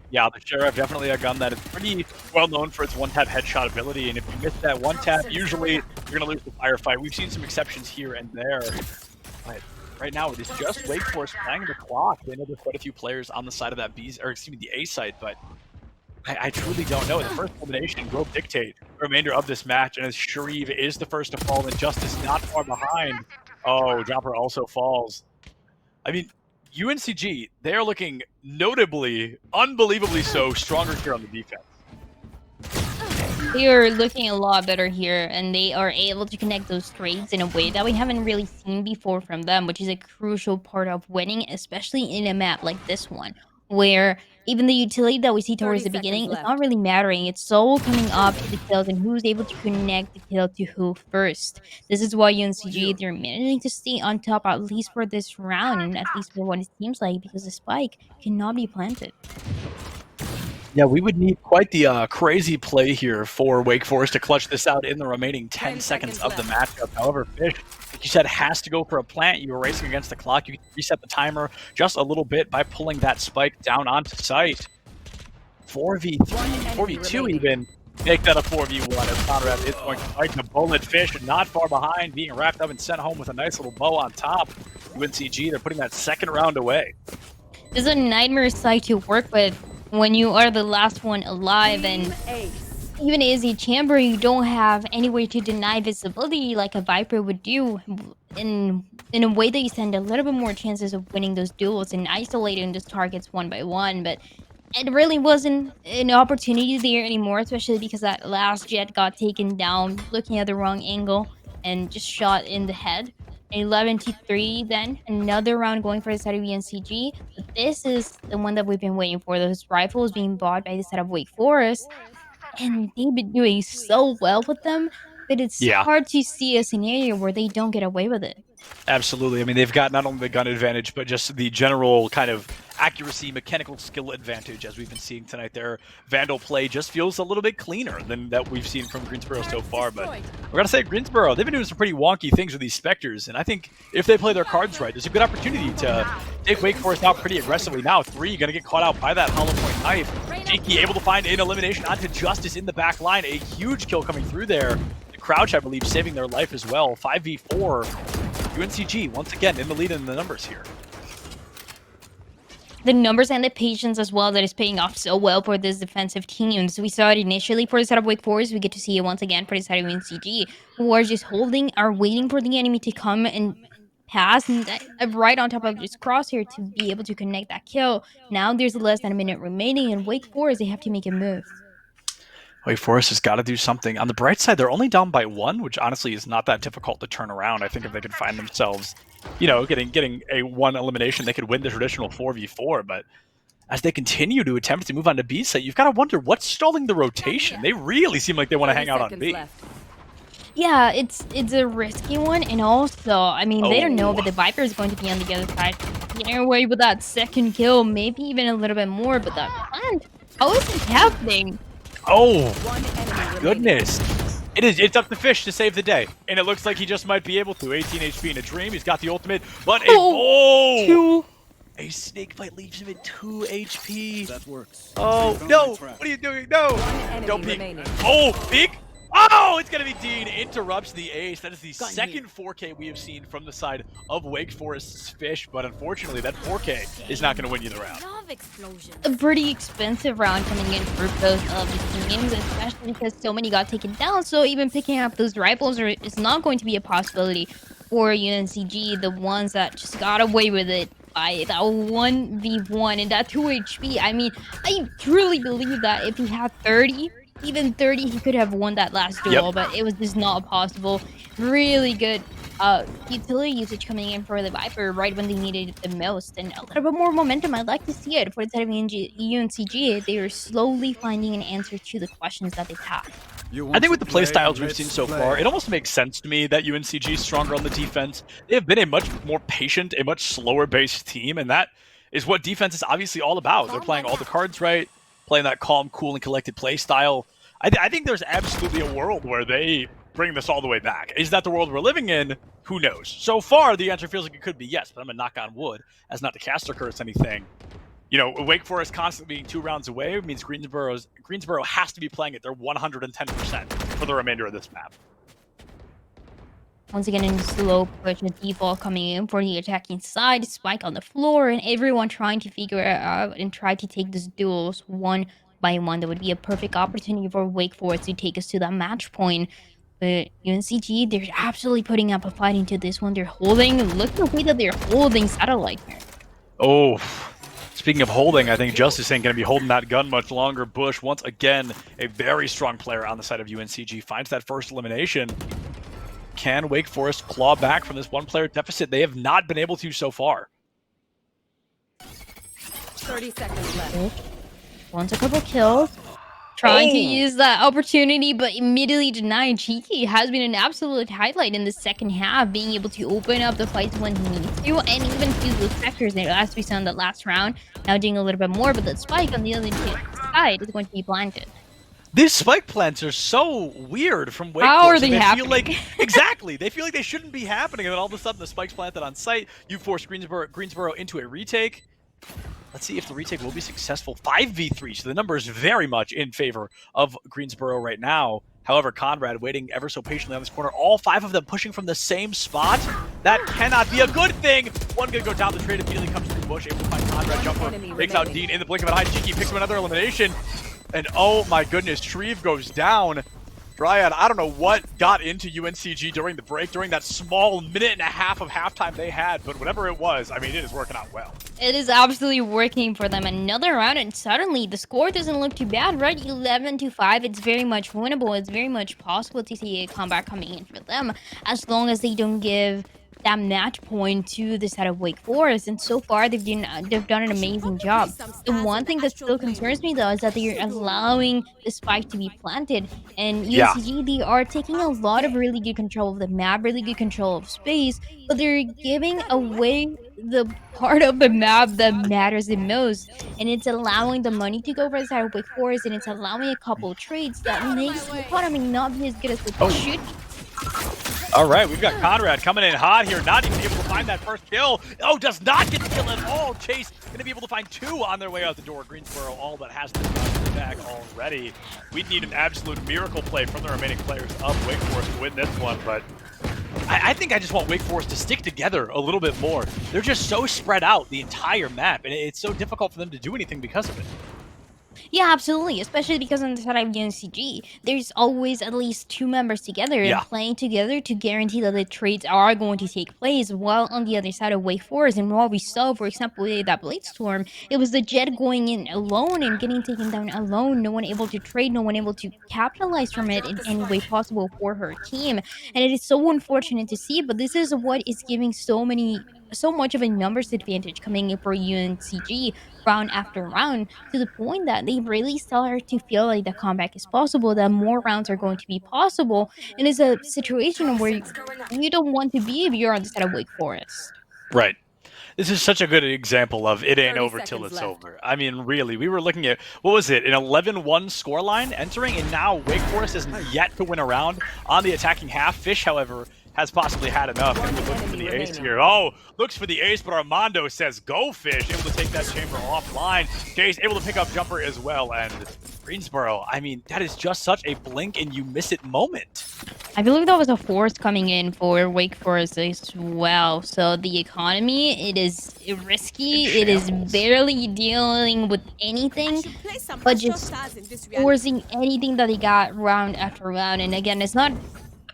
Yeah, the Sheriff definitely a gun that is pretty well known for its one-tap headshot ability, and if you miss that one tap, usually you're going to lose the firefight. We've seen some exceptions here and there, but right now it is just Wake Forest playing the clock. They know there's quite a few players on the side of that the A side, but I truly don't know. The first elimination will dictate the remainder of this match, and as Sharif is the first to fall, and Justice not far behind. Oh, Dropper also falls. I mean, UNCG, they're looking notably, unbelievably so, stronger here on the defense. They are looking a lot better here, and they are able to connect those trades in a way that we haven't really seen before from them, which is a crucial part of winning, especially in a map like this one, where even the utility that we see towards the beginning is not really mattering. It's all coming up to the kills and who's able to connect the kill to who first. This is why UNCG, they're managing to stay on top at least for this round, and at least for what it seems like, because the spike cannot be planted. Yeah, we would need quite the crazy play here for Wake Forest to clutch this out in the remaining 10 seconds of the matchup. However, Fish, like you said, has to go for a plant. You were racing against the clock. You can reset the timer just a little bit by pulling that spike down onto site. 4v3, 4v2 even. Make that a 4v1 as Conrad is going to fight the bullet. Fish not far behind, being wrapped up and sent home with a nice little bow on top. UNCG, they're putting that second round away. This is a nightmare site to work with when you are the last one alive, and even as a chamber, you don't have any way to deny visibility like a Viper would do in a way that you stand a little bit more chances of winning those duels and isolating those targets one by one. But it really wasn't an opportunity there anymore, especially because that last jet got taken down looking at the wrong angle and just shot in the head. 11-3, then another round going for the side of UNCG. But this is the one that we've been waiting for. Those rifles being bought by the side of Wake Forest, and they've been doing so well with them. but it's Yeah. hard to see a scenario where they don't get away with it. Absolutely. I mean, they've got not only the gun advantage, but just the general kind of accuracy, mechanical skill advantage, as we've been seeing tonight. Their Vandal play just feels a little bit cleaner than that we've seen from Greensboro so far. But we're going to say Greensboro, they've been doing some pretty wonky things with these Spectres. And I think if they play their cards right, there's a good opportunity to take Wake Forest out pretty aggressively. Now, 3 going to get caught out by that hollow point knife. Cheeky able to find an elimination onto Justice in the back line. A huge kill coming through there. The Crouch, I believe, saving their life as well. 5v4. UNCG, once again, in the lead in the numbers here. The numbers and the patience as well that is paying off so well for this defensive team. So we saw it initially for the side of Wake Forest. We get to see it once again for the side of UNCG, who are just holding, are waiting for the enemy to come and pass and right on top of this crosshair to be able to connect that kill. Now there's less than a minute remaining, and Wake Forest, they have to make a move. Wake Forest has got to do something. On the bright side, they're only down by 1, which honestly is not that difficult to turn around. I think if they could find themselves, you know, getting a 1 elimination, they could win the traditional 4v4. But as they continue to attempt to move on to B site, you've got to wonder what's stalling the rotation. They really seem like they want to hang out on B. Yeah, it's a risky one, and also, I mean, they don't know, but the Viper is going to be on the other side. Getting away with that second kill, maybe even a little bit more, but that plant, how is it happening? Oh, goodness. It's up to Fish to save the day, and it looks like he just might be able to. 18 HP in a dream. He's got the ultimate, but a snake bite leaves him at 2 HP. That works. Oh, no. What are you doing? No. Don't peek. Oh, peek. Oh, it's going to be Dean. Interrupts the ace. That is the second 4K we have seen from the side of Wake Forest's Fish, but unfortunately, that 4K is not going to win you the round. A pretty expensive round coming in for both of the teams, especially because so many got taken down, so even picking up those rifles is not going to be a possibility for UNCG, the ones that just got away with it by that 1v1 and that 2 HP. I mean, I truly believe that if he had 30, even 30, he could have won that last duel, but it was just not possible. Really good utility usage coming in for the Viper right when they needed it the most, and a little bit more momentum. I'd like to see it for the side of UNCG. They are slowly finding an answer to the questions that they've had. I think with the playstyles we've seen so far, it almost makes sense to me that UNCG is stronger on the defense. They have been a much more patient, a much slower-based team, and that is what defense is obviously all about. They're playing all the cards right, playing that calm, cool, and collected play style. I think there's absolutely a world where they bring this all the way back. Is that the world we're living in? Who knows? So far, the answer feels like it could be yes, but I'm going to knock on wood, as not to caster curse anything. You know, Wake Forest constantly being 2 rounds away means Greensboro has to be playing at their 110% for the remainder of this map. Once again, in the slow push, a default coming in for the attacking side, Spike on the floor, and everyone trying to figure it out and try to take these duels one by one. That would be a perfect opportunity for Wake Forest to take us to that match point. But UNCG, they're absolutely putting up a fight into this one. They're holding. Look at the way that they're holding Satellite here. Oh, speaking of holding, I think Justice ain't going to be holding that gun much longer. Bush, once again, a very strong player on the side of UNCG, finds that first elimination. Can Wake Forest claw back from this 1-player deficit? They have not been able to so far. 30 seconds left. Wants a couple kills. Trying to use that opportunity, but immediately denied. Cheeky has been an absolute highlight in the second half, being able to open up the fights when he needs to, and even use those sectors there, as we saw in the last round. Now doing a little bit more, but the Spike on the other side is going to be planted. These spike plants are so weird from Wake How Forest. are they happening? Feel like, exactly. They feel like they shouldn't be happening, and then all of a sudden the spike's planted on site. You force Greensboro into a retake. Let's see if the retake will be successful. 5v3, so the number is very much in favor of Greensboro right now. However, Conrad waiting ever so patiently on this corner. All 5 of them pushing from the same spot. That cannot be a good thing. One gonna go down the trade immediately, comes through Bush, able to find Conrad. Jumper takes out Dean in the blink of an eye. Cheeky picks up another elimination. And oh my goodness, Shreve goes down. Dryad, I don't know what got into UNCG during the break, during that small minute and a half of halftime they had, but whatever it was, I mean, it is working out well. It is absolutely working for them. Another round, and suddenly the score doesn't look too bad, right? 11-5. It's very much winnable. It's very much possible to see a comeback coming in for them, as long as they don't give that match point to the side of Wake Forest, and so far they've done an amazing job. The one thing that still concerns me though is that they're allowing the spike to be planted, and Yeah. UNCG, they are taking a lot of really good control of the map, really good control of space, but they're giving away the part of the map that matters the most, and it's allowing the money to go over the side of Wake Forest, and it's allowing a couple trades that makes the economy not be as good as what they Oh. should be. All right, we've got Conrad coming in hot here, not even able to find that first kill. Oh, does not get the kill at all. Chase going to be able to find 2 on their way out the door. Greensboro all but has this back already. We'd need an absolute miracle play from the remaining players of Wake Forest to win this one, but I think I just want Wake Forest to stick together a little bit more. They're just so spread out the entire map, and it's so difficult for them to do anything because of it. Yeah, absolutely. Especially because on the side of UNCG, there's always at least 2 members together and Yeah. playing together to guarantee that the trades are going to take place. While on the other side of Wake Forest, and what we saw, for example, with that Blade Storm, it was the Jet going in alone and getting taken down alone. No one able to trade, no one able to capitalize from it in any way possible for her team. And it is so unfortunate to see, but this is what is giving so much of a numbers advantage coming in for UNCG round after round, to the point that they really start to feel like the comeback is possible, that more rounds are going to be possible, and it's a situation where you don't want to be if you're on the side of Wake Forest. Right. This is such a good example of it ain't 30 over till seconds it's left. over. I mean, really, we were looking at, what was it, an 11-1 scoreline entering, and now Wake Forest is yet to win a round on the attacking half. Fish, however, has possibly had enough. And we're looking for the ace here. Oh, looks for the ace, but Armando says, go Fish. Able to take that chamber offline. Chase able to pick up jumper as well. And Greensboro, I mean, that is just such a blink and you miss it moment. I believe that was a force coming in for Wake Forest as well. So the economy, it is risky. It is barely dealing with anything, but just forcing anything that they got round after round. And again, it's not a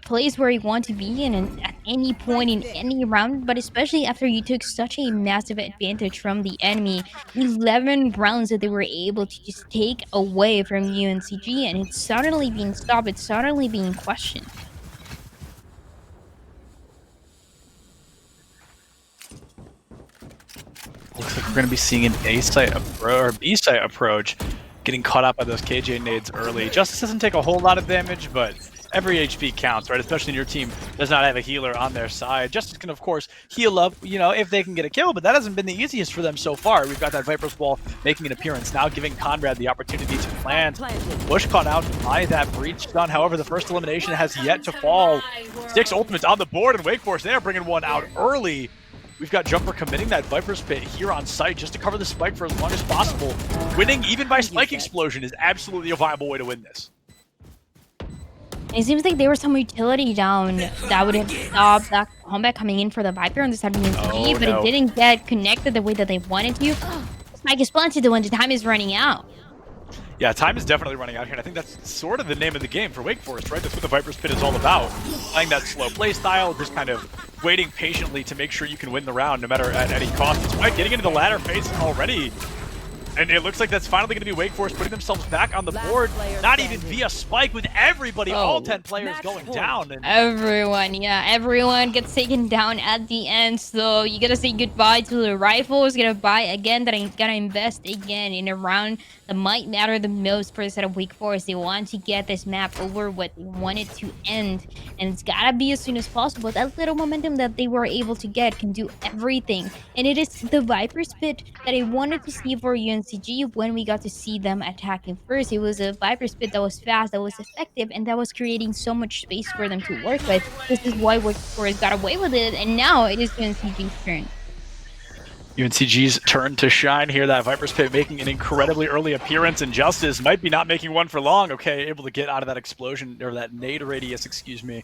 place where you want to be in at any point in any round, but especially after you took such a massive advantage from the enemy. 11 rounds that they were able to just take away from UNCG, and it's suddenly being stopped. It's suddenly being questioned. Looks like we're going to be seeing an A site or B site approach, getting caught up by those KJ nades early. Justice doesn't take a whole lot of damage, but every HP counts, right? Especially when your team does not have a healer on their side. Justice can, of course, heal up, you know, if they can get a kill, but that hasn't been the easiest for them so far. We've got that Viper's Wall making an appearance, now giving Conrad the opportunity to plant. Bush caught out by that breach stun. However, the first elimination has yet to fall. 6 ultimates on the board, and Wake Forest, they are bringing one out early. We've got Jumper committing that Viper's Pit here on site just to cover the spike for as long as possible. Winning even by spike explosion is absolutely a viable way to win this. It seems like there was some utility down that would have stopped that combat coming in for the Viper on the side of UNCG, but no. it didn't get connected the way that they wanted to. Spike is planted when the time is running out. Yeah, time is definitely running out here, and I think that's sort of the name of the game for Wake Forest, right? That's what the Viper's Pit is all about. Playing that slow play style, just kind of waiting patiently to make sure you can win the round no matter at any cost. It's Spike getting into the ladder phase already. And it looks like that's finally going to be Wake Forest putting themselves back on the board, not even via Spike, with everybody, all 10 players going down. And Everyone gets taken down at the end, so you gotta say goodbye to the rifles, gotta buy again, that ain't gotta invest again in a round that might matter the most for the set of Wake Forest. They want to get this map over what they want it to end, and it's gotta be as soon as possible. That little momentum that they were able to get can do everything, and it is the Viper's Pit that I wanted to see for UNCG when we got to see them attacking first. It was a Viper's Pit that was fast, that was effective, and that was creating so much space for them to work with. This is why Wake Forest got away with it, and now it is UNCG's turn. UNCG's turn to shine here. That Viper's Pit making an incredibly early appearance, and Justice might be not making one for long. Okay, able to get out of that explosion, or that nade radius, excuse me.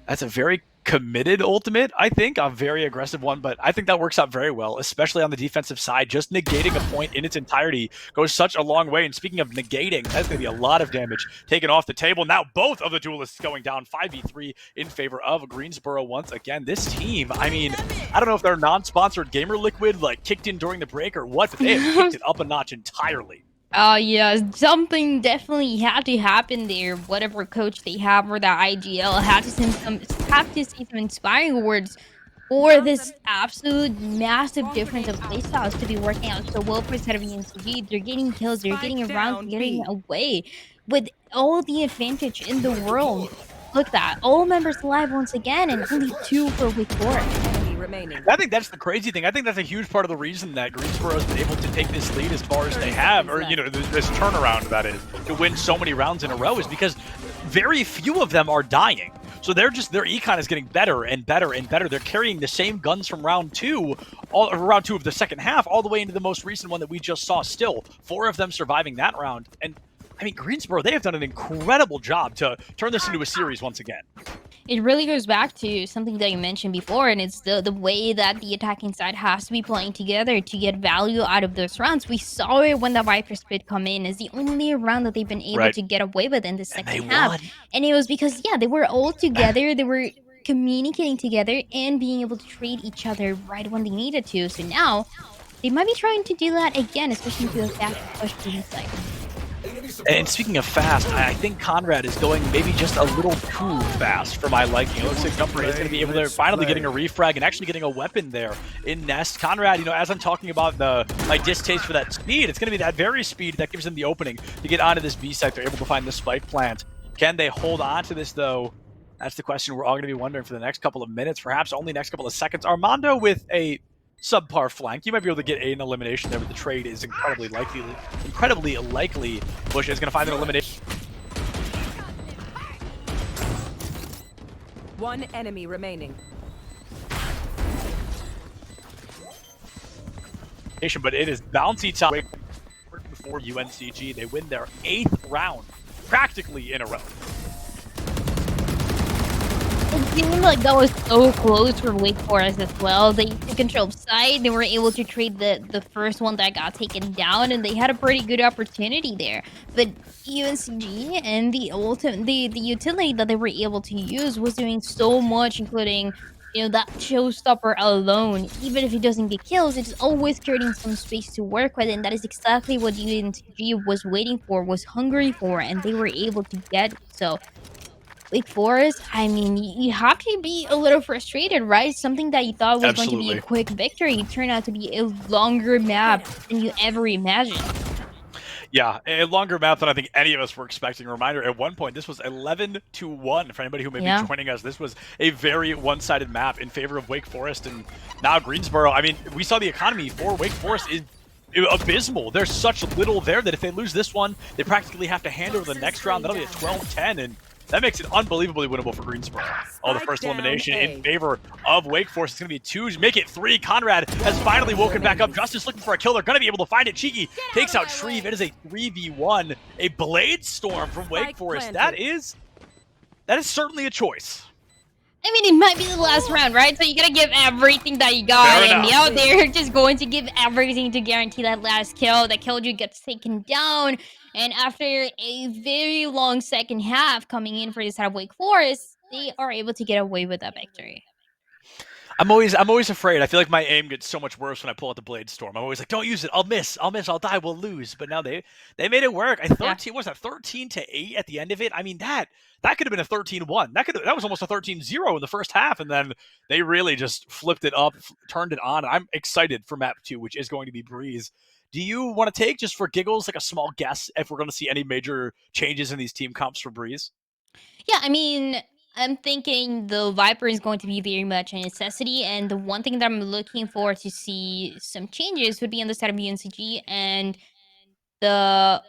That's a very committed ultimate, I think, a very aggressive one, but I think that works out very well, especially on the defensive side. Just negating a point in its entirety goes such a long way, and speaking of negating, that's going to be a lot of damage taken off the table. Now both of the duelists going down 5v3 in favor of Greensboro once again. This team, I mean, I don't know if they're non-sponsored Gamer Liquid, like kicked in during the break or what, but they have kicked it up a notch entirely. Oh yeah, something definitely had to happen there. Whatever coach they have or the IGL had to say some inspiring words or this absolute massive difference of playstyles to be working out so well for instead of UNCG. They're getting kills, they're getting Spike around, down getting B. away with all the advantage in the world. Look at that. All members alive once again and only 2 for Wake One Forest. enemy remaining. I think that's the crazy thing. I think that's a huge part of the reason that Greensboro has been able to take this lead as far as 30 they have, seconds or, you know, this turnaround, that is, to win so many rounds in a row, is because very few of them are dying. So their econ is getting better and better and better. They're carrying the same guns from round two of the second half, all the way into the most recent one that we just saw. Still, 4 of them surviving that round. And I mean, Greensboro, they have done an incredible job to turn this into a series once again. It really goes back to something that you mentioned before, and it's the way that the attacking side has to be playing together to get value out of those rounds. We saw it when the Viper split come in as the only round that they've been able Right. to get away with in the And they second half. won. And it was because, yeah, they were all together, they were communicating together and being able to trade each other right when they needed to. So now they might be trying to do that again, especially into a fast push B site. And speaking of fast, I think Conrad is going maybe just a little too fast for my liking. It looks like Jumper is going to be able to finally getting a refrag and actually getting a weapon there in Nest. Conrad, you know, as I'm talking about my distaste for that speed, it's going to be that very speed that gives them the opening to get onto this B sector, able to find the spike plant. Can they hold on to this, though? That's the question we're all going to be wondering for the next couple of minutes, perhaps only next couple of seconds. Armando with a subpar flank. You might be able to get an elimination there, but the trade is incredibly likely. Bush is going to find an elimination. One enemy remaining. But it is bouncy time for UNCG. They win their 8th round, practically in a row. It seemed like that was so close for Wake Forest as well. They took control of side. They were able to trade the first one that got taken down, and they had a pretty good opportunity there. But UNCG and the utility that they were able to use was doing so much, including, you know, that showstopper alone. Even if it doesn't get kills, it's always creating some space to work with, and that is exactly what UNCG was waiting for, was hungry for, and they were able to get. So Wake Forest, I mean, you have to be a little frustrated, right? Something that you thought was going to be a Absolutely. quick victory turned out to be a longer map than you ever imagined. Yeah, a longer map than I think any of us were expecting. Reminder, at one point, this was 11-1 for anybody who may be joining us. This was a very one-sided map in favor of Wake Forest, and now Greensboro. I mean, we saw the economy for Wake Forest is abysmal. There's such little there that if they lose this one, they practically have to hand over the next round. That'll be a 12-10, and that makes it unbelievably winnable for Greensboro. Oh, the first elimination in favor of Wake Forest. It's going to be 2, make it 3. Conrad has finally woken back up. Justice looking for a kill. They're going to be able to find it. Cheeky takes out Shreve. It is a 3v1. A Blade Storm from Wake Forest. That is certainly a choice. I mean, it might be the last round, right? So you gotta give everything that you got, and yeah, they're just going to give everything to guarantee that last kill. That Killjoy gets taken down, and after a very long second half coming in for this side of Wake Forest, they are able to get away with that victory. I'm always afraid. I feel like my aim gets so much worse when I pull out the Blade Storm. I'm always like, don't use it. I'll miss, I'll die, we'll lose. But now they made it work. 13 was that 13-8 at the end of it? I mean, that could have been a 13-1. That was almost a 13-0 in the first half, and then they really just flipped it up, turned it on. I'm excited for map 2, which is going to be Breeze. Do you want to take, just for giggles, like a small guess if we're going to see any major changes in these team comps for Breeze? Yeah, I mean, I'm thinking the Viper is going to be very much a necessity, and the one thing that I'm looking for to see some changes would be on the side of UNCG and the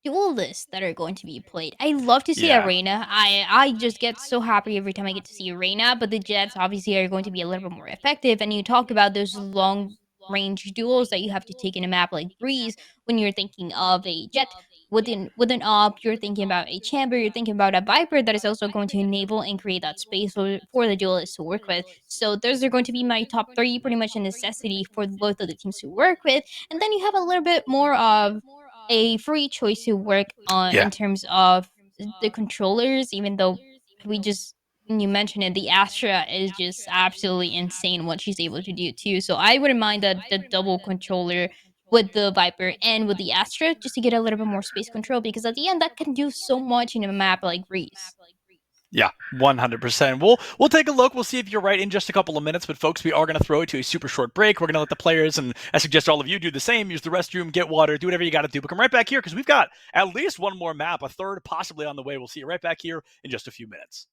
dual lists that are going to be played. I love to see Arena. I just get so happy every time I get to see Arena, but the Jets obviously are going to be a little bit more effective, and you talk about those long range duels that you have to take in a map like Breeze when you're thinking of a Jet with an op, you're thinking about a chamber, you're thinking about a Viper that is also going to enable and create that space for the duelists to work with. So those are going to be my top 3, pretty much a necessity for both of the teams to work with. And then you have a little bit more of a free choice to work on in terms of the controllers, even though you mentioned it, the Astra is just absolutely insane what she's able to do too. So I wouldn't mind the double controller with the Viper and with the Astra just to get a little bit more space control, because at the end that can do so much in a map like Greece. Yeah, 100%. We'll take a look. We'll see if you're right in just a couple of minutes. But folks, we are going to throw it to a super short break. We're going to let the players, and I suggest all of you do the same. Use the restroom, get water, do whatever you got to do. But come right back here because we've got at least one more map, a third possibly on the way. We'll see you right back here in just a few minutes.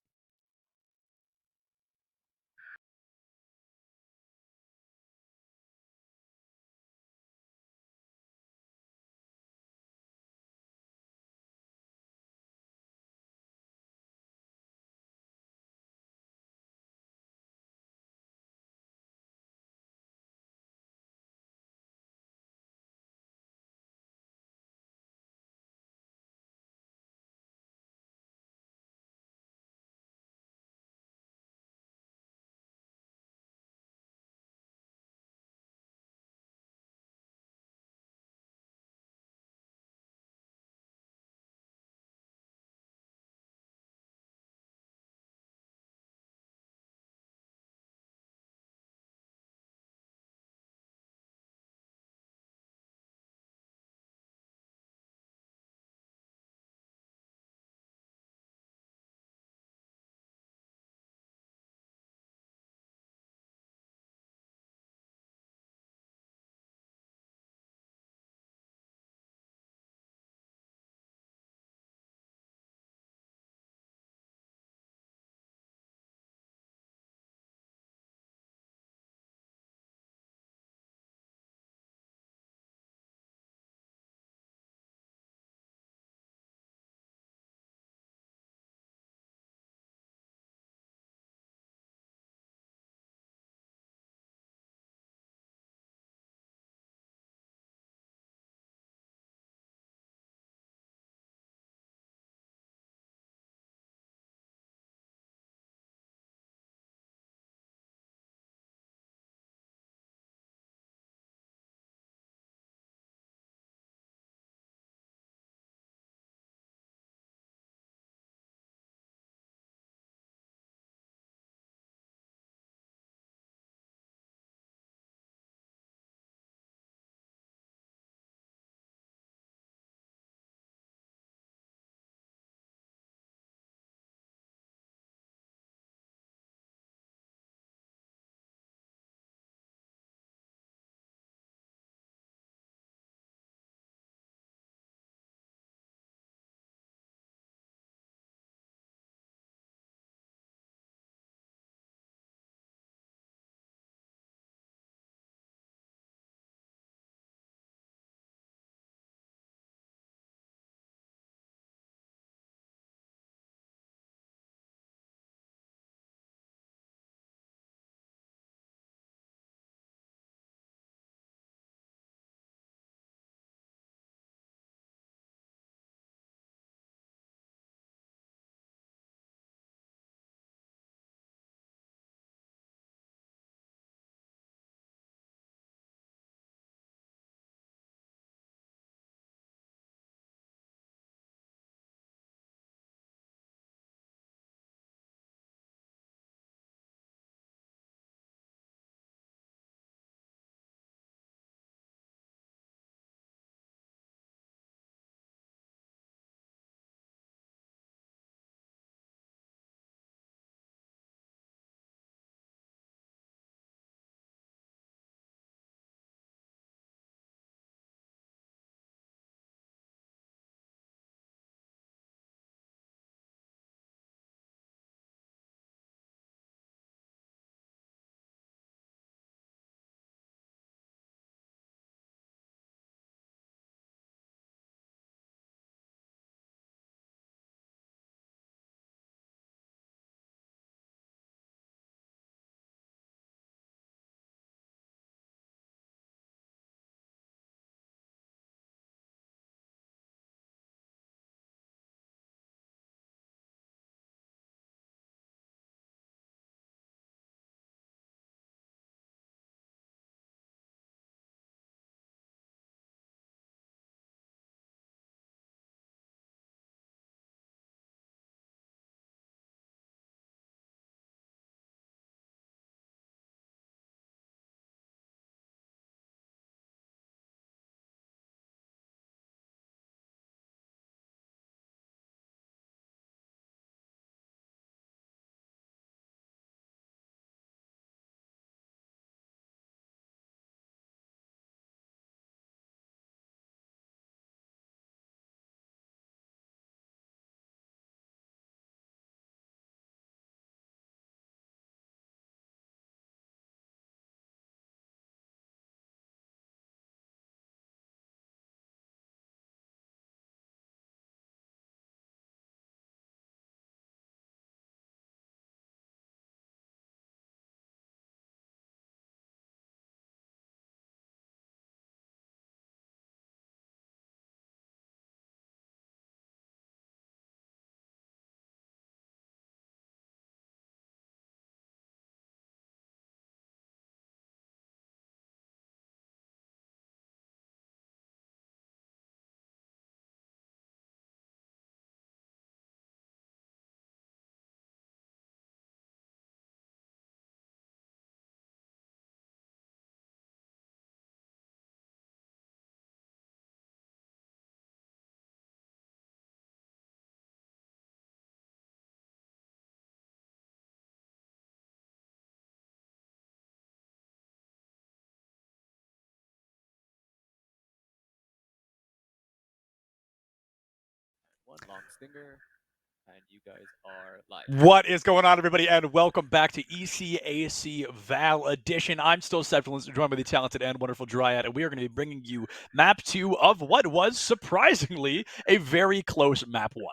What is going on, everybody, and welcome back to ECAC Val Edition. I'm still Septimus, joined by the talented and wonderful Dryad, and we are going to be bringing you Map 2 of what was, surprisingly, a very close Map 1.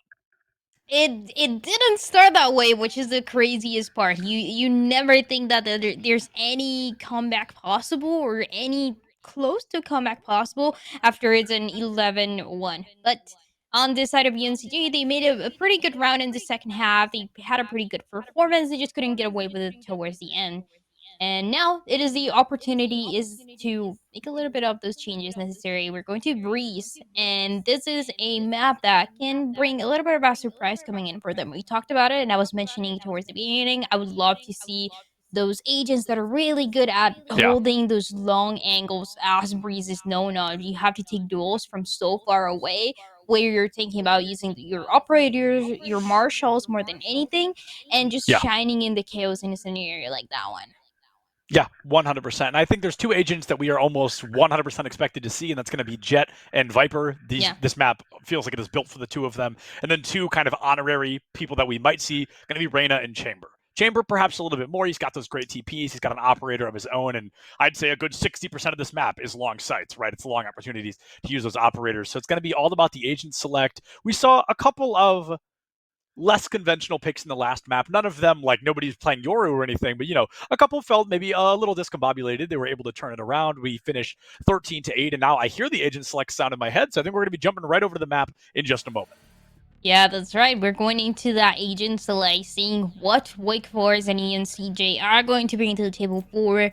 It didn't start that way, which is the craziest part. You never think that there's any comeback possible or any close to comeback possible after it's an 11-1. But on this side of UNCG, they made a pretty good round in the second half. They had a pretty good performance. They just couldn't get away with it towards the end. And now it is the opportunity is to make a little bit of those changes necessary. We're going to Breeze, and this is a map that can bring a little bit of a surprise coming in for them. We talked about it, and I was mentioning towards the beginning, I would love to see those agents that are really good at Yeah. holding those long angles as Breeze is known on. You have to take duels from so far away where you're thinking about using your operators, your marshals more than anything, and just Yeah. shining in the chaos in a scenario like that one. Yeah, 100%. And I think there's two agents that we are almost 100% expected to see, and that's going to be Jet and Viper. This map feels like it is built for the two of them. And then two kind of honorary people that we might see, going to be Reyna and Chamber. Chamber, perhaps a little bit more. He's got those great TPs. He's got an operator of his own. And I'd say a good 60% of this map is long sights, right? It's long opportunities to use those operators. So it's going to be all about the agent select. We saw a couple of less conventional picks in the last map. None of them, like, nobody's playing Yoru or anything, but, a couple felt maybe a little discombobulated. They were able to turn it around. We finished 13-8, and now I hear the agent select sound in my head, so I think we're going to be jumping right over to the map in just a moment. Yeah, that's right. We're going into that agent select, seeing what Wake Forest and UNCG are going to bring to the table for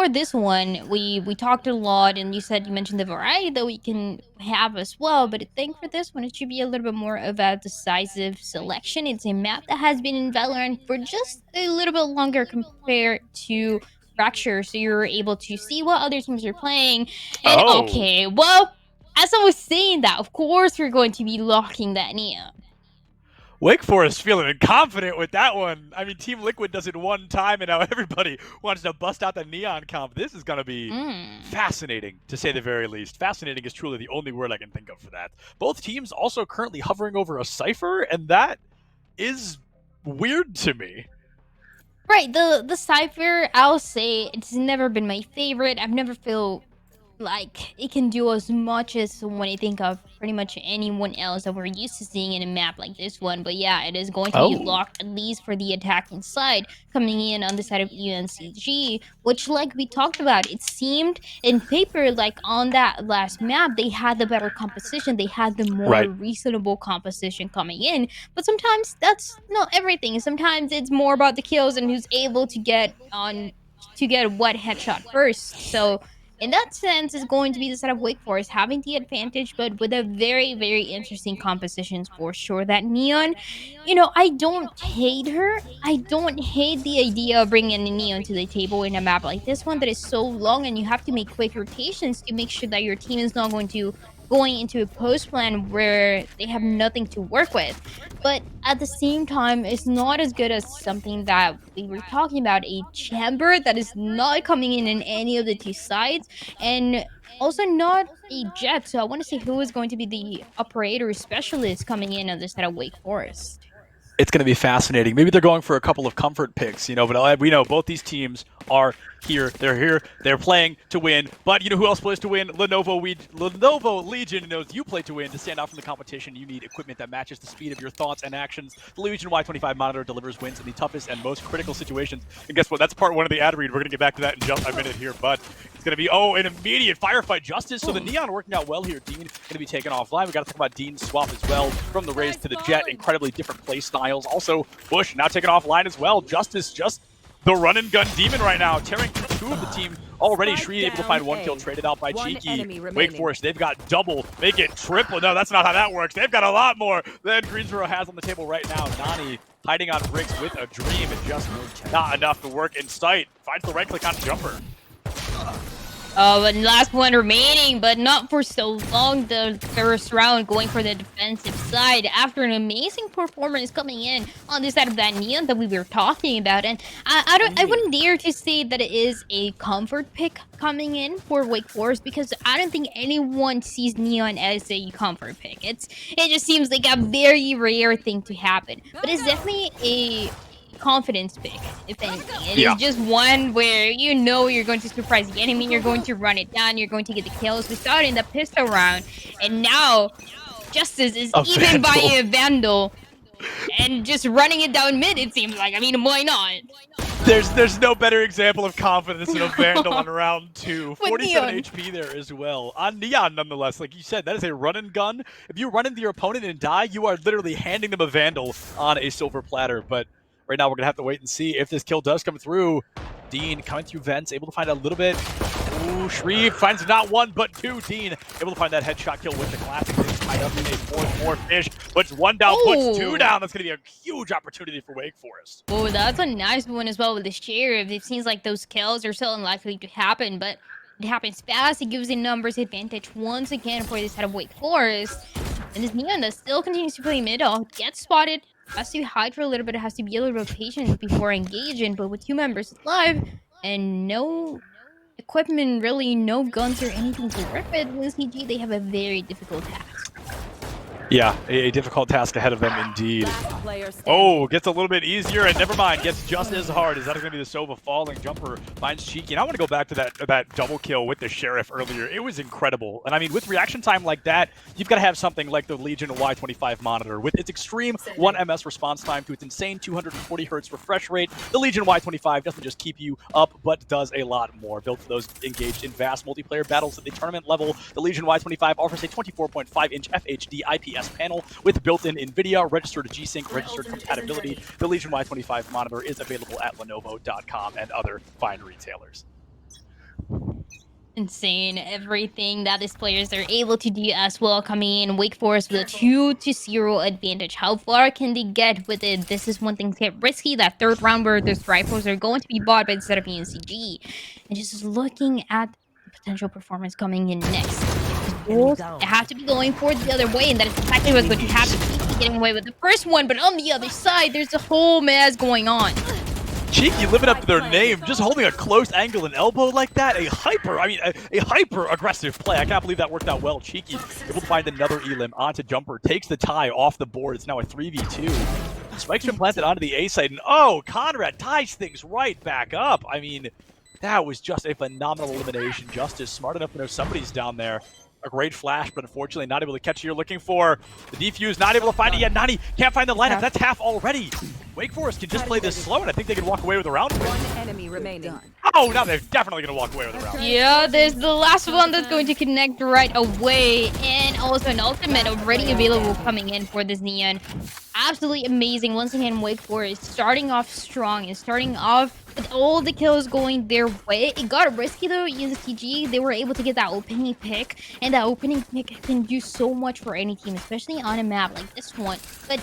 this one. We talked a lot, and you mentioned the variety that we can have as well, but I think for this one it should be a little bit more of a decisive selection. It's a map that has been in Valorant for just a little bit longer compared to Fracture, so you're able to see what other teams are playing. And okay, well, as I was saying that, of course we're going to be locking that Neon. Wake Forest feeling confident with that one. I mean, Team Liquid does it one time, and now everybody wants to bust out the Neon comp. This is going to be fascinating, to say the very least. Fascinating is truly the only word I can think of for that. Both teams also currently hovering over a Cypher, and that is weird to me. Right, the Cypher, I'll say, it's never been my favorite. I've never felt like it can do as much as when I think of pretty much anyone else that we're used to seeing in a map like this one. But yeah, it is going to be locked, at least for the attacking side, coming in on the side of UNCG, which, like we talked about, it seemed in paper like on that last map they had the better composition, they had the more reasonable composition coming in. But sometimes that's not everything. Sometimes it's more about the kills and who's able to get what headshot first. So in that sense, it's going to be the side of Wake Forest having the advantage, but with a very, very interesting compositions for sure. That Neon, I don't hate her. I don't hate the idea of bringing a Neon to the table in a map like this one that is so long, and you have to make quick rotations to make sure that your team is not going into a post plan where they have nothing to work with. But at the same time, it's not as good as something that we were talking about, a Chamber that is not coming in any of the two sides, and also not a Jet. So I want to see who is going to be the operator specialist coming in on this side of Wake Forest. It's going to be fascinating. Maybe they're going for a couple of comfort picks, but we know both these teams are here. They're here. They're playing to win. But who else plays to win? Lenovo Legion knows you play to win. To stand out from the competition, you need equipment that matches the speed of your thoughts and actions. The Legion Y25 monitor delivers wins in the toughest and most critical situations. And guess what? That's part one of the ad read. We're going to get back to that in just a minute here, but it's going to be, an immediate firefight Justice. So the Neon working out well here. Dean going to be taken offline. We got to talk about Dean's swap as well. From the Raze to the Jet, incredibly different play styles. Also, Bush now taken offline as well. Justice just the run and gun demon right now, tearing through two of the team already. Shree able to find one kill, traded out by Cheeky. Wake Forest, they've got double, make it triple. No, that's not how that works. They've got a lot more than Greensboro has on the table right now. Nani hiding on bricks with a dream, and just not enough to work in sight. Finds the right click on Jumper. Oh, and last one remaining, but not for so long. The first round going for the defensive side after an amazing performance coming in on this side of that Neon that we were talking about. And I wouldn't dare to say that it is a comfort pick coming in for Wake Forest because I don't think anyone sees Neon as a comfort pick. It just seems like a very rare thing to happen, but it's definitely a confidence pick, if anything. It is just one where you know you're going to surprise the enemy, you're going to run it down, you're going to get the kills. We saw it in the pistol round, and now Justice is even buying a Vandal and just running it down mid, it seems like. I mean, why not? There's no better example of confidence than a Vandal on round 2. 47 Neon. HP there as well. On Neon, nonetheless, like you said, that is a run and gun. If you run into your opponent and die, you are literally handing them a Vandal on a silver platter. But right now, we're going to have to wait and see if this kill does come through. Dean coming through vents, able to find a little bit. Ooh, Shreve finds not one, but two. Dean able to find that headshot kill with the classic. Tied up in a fourth more fish. Puts one down, puts two down. That's going to be a huge opportunity for Wake Forest. Oh, that's a nice one as well with the Sheriff. It seems like those kills are so unlikely to happen, but it happens fast. It gives a numbers advantage once again for this side of Wake Forest. And this Neon that still continues to play middle, gets spotted, has to hide for a little bit, has to be a little bit patient before engaging, but with 2 members alive and no equipment, really no guns or anything to work with, UNCG, they have a very difficult task. Yeah, a difficult task ahead of them indeed. Oh, gets a little bit easier, and never mind, gets just as hard. Is that going to be the Sova falling? Jumper finds Cheeky, and I want to go back to that double kill with the Sheriff earlier. It was incredible, and I mean, with reaction time like that, you've got to have something like the Legion Y25 monitor. With its extreme 1 ms response time to its insane 240 Hz refresh rate, the Legion Y25 doesn't just keep you up, but does a lot more. Built for those engaged in vast multiplayer battles at the tournament level, the Legion Y25 offers a 24.5-inch FHD IPS panel with built-in NVIDIA registered G-Sync registered compatibility. The Legion Y25 monitor is available at Lenovo.com and other fine retailers. Insane. Everything that these players are able to do as well, coming in Wake Forest with a 2-0 advantage. How far can they get with it? This is when things get risky. That third round where those rifles are going to be bought by the set of UNCG. And just looking at the potential performance coming in next. They have to be going for the other way, and that is exactly what's going to happen. Getting away with the first one, but on the other side, there's a whole mess going on. Cheeky living up to their name, just holding a close angle and elbow like that. A hyper aggressive play. I can't believe that worked out well. Cheeky able to find another elim onto Jumper, takes the tie off the board. It's now a 3v2. Spike's been planted onto the A side, and oh, Conrad ties things right back up. I mean, that was just a phenomenal elimination. Justice smart enough to know somebody's down there. A great flash, but unfortunately not able to catch who you're looking for. The defuse not able to find it yet. Nani can't find the lineup. That's half already. Wake Forest can just play this slow, and I think they can walk away with a round. One enemy remaining. Oh, now they're definitely going to walk away with a round. Yeah, there's the last one that's going to connect right away, and also an ultimate already available coming in for this Neon. Absolutely amazing. Once again, Wake Forest starting off strong and starting off with all the kills going their way. It got risky though. UNCG, they were able to get that opening pick, and that opening pick can do so much for any team, especially on a map like this one. But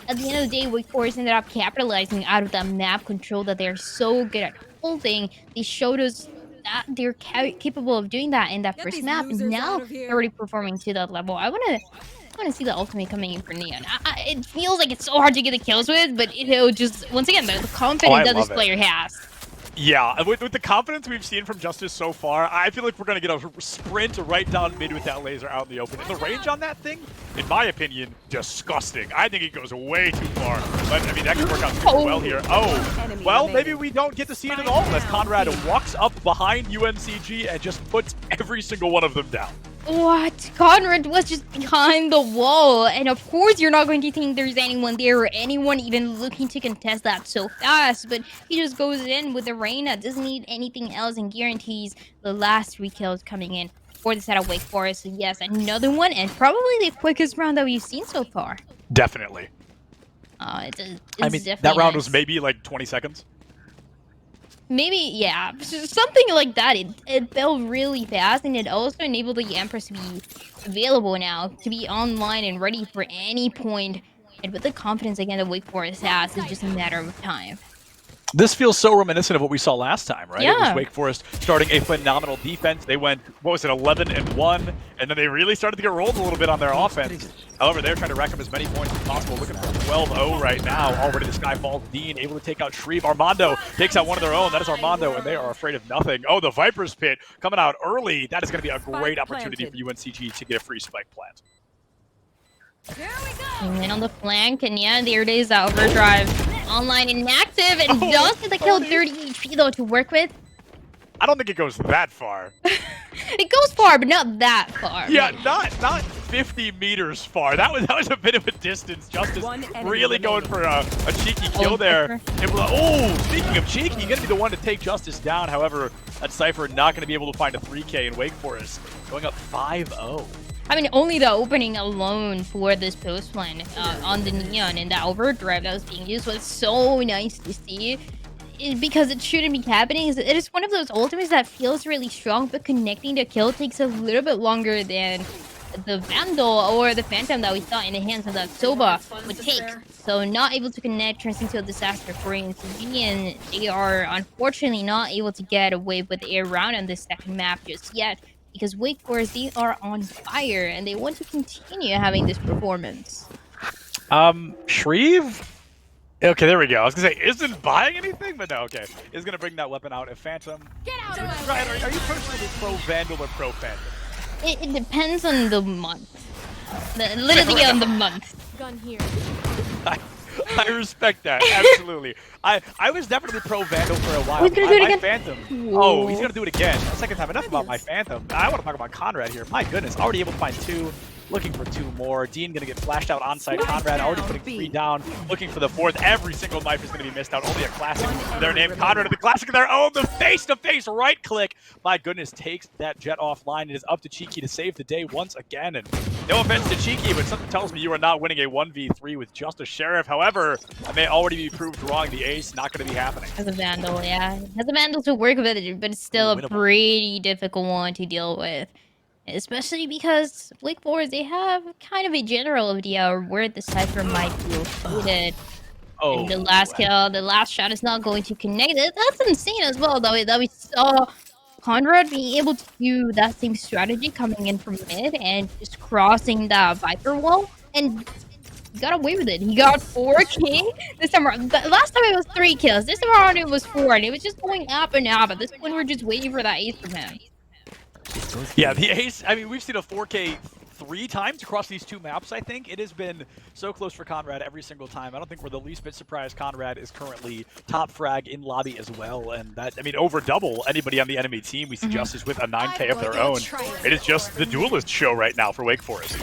at the end of the day, Wake Forest ended up capitalizing out of that map control that they're so good at holding. They showed us that they're capable of doing that in that first map, and now they're already performing to that level. I want to see the ultimate coming in for Neon. It feels like it's so hard to get the kills with, but it'll just, once again, the confidence that this player has. Yeah, with the confidence we've seen from Justice so far, I feel like we're going to get a sprint right down mid with that laser out in the open. And the range on that thing, in my opinion, disgusting. I think it goes way too far. But, I mean, that could work out super well here. Oh, well, maybe we don't get to see it at all unless Conrad walks up behind UNCG and just puts every single one of them down. What? Conrad was just behind the wall, and of course you're not going to think there's anyone there or anyone even looking to contest that so fast, but he just goes in with the rain that doesn't need anything else and guarantees the last 3 kills coming in for the set of Wake Forest. So yes, another one, and probably the quickest round that we've seen so far. Definitely. It's I mean, definitely that round nice. was maybe like 20 seconds. Maybe, yeah, something like that. It felt really fast, and it also enabled the Empress to be available now, to be online and ready for any point. And with the confidence, again, that Wake Forest has, it's just a matter of time. This feels so reminiscent of what we saw last time, right? It was Yeah. Wake Forest starting a phenomenal defense. They went, what was it, 11-1, and then they really started to get rolled a little bit on their offense. However, they're trying to rack up as many points as possible, looking for 12-0 right now. Already the Sky falls. Dean able to take out Shreve. Armando takes out one of their own. That is Armando, and they are afraid of nothing. Oh, the Viper's Pit coming out early. That is going to be a great opportunity for UNCG to get a free spike plant. And then on the flank, and yeah, there it is, that overdrive. Online inactive, and does get the kill 30 HP though to work with. I don't think it goes that far. It goes far, but not that far. Yeah, not 50 meters far. That was a bit of a distance. Justice really going for a cheeky kill there. Speaking of cheeky, gonna be the one to take Justice down. However, that Cypher not gonna be able to find a 3K in Wake Forest, going up 5-0. I mean, only the opening alone for this post plan on the Neon and that overdrive that was being used was so nice to see. Because it shouldn't be happening. It is one of those ultimates that feels really strong, but connecting the kill takes a little bit longer than the Vandal or the Phantom that we saw in the hands of that Soba would take. So not able to connect turns into a disaster for UNCG, and they are unfortunately not able to get away with a round on this second map just yet. Because Wake Forest, they are on fire, and they want to continue having this performance. Shreve? Okay, there we go. I was gonna say, isn't buying anything, but no, okay. Is gonna bring that weapon out. And Phantom. Get out of the way! Ryan, are you personally pro Vandal or pro Phantom? It depends on the month. Literally on the month. Gun here. I respect that, absolutely. I was definitely pro Vandal for a while. He's gonna do it again. Phantom. Whoa. Oh, he's gonna do it again. Second time. Enough about my Phantom. I want to talk about Conrad here. My goodness, already able to find 2. Looking for 2 more. Dean gonna get flashed out on site. Conrad already putting 3 down. Looking for the 4th. Every single knife is gonna be missed out. Only a classic. Their name, Conrad, the classic of their own. The face-to-face right click. My goodness, takes that jet offline. It is up to Cheeky to save the day once again. And no offense to Cheeky, but something tells me you are not winning a 1v3 with just a Sheriff. However, I may already be proved wrong. The ace not gonna be happening. As a Vandal, yeah. As a Vandal to work with it, but it's still a pretty difficult one to deal with. Especially because Wake Forest, they have kind of a general idea of where the Cypher might be located. Oh, and the last kill, the last shot is not going to connect. That's insane as well, though, that we saw Conrad being able to do that same strategy coming in from mid and just crossing that Viper wall. And he got away with it. He got 4K. This time around, last time it was 3 kills. This time around it was 4, and it was just going up and up. At this point, we're just waiting for that ace from him. Yeah, the ace, I mean, we've seen a 4K 3 times across these 2 maps, I think. It has been so close for Conrad every single time. I don't think we're the least bit surprised Conrad is currently top frag in lobby as well. And that, I mean, over double anybody on the enemy team. We see Justice with a 9K of their own. It is just the duelist show right now for Wake Forest.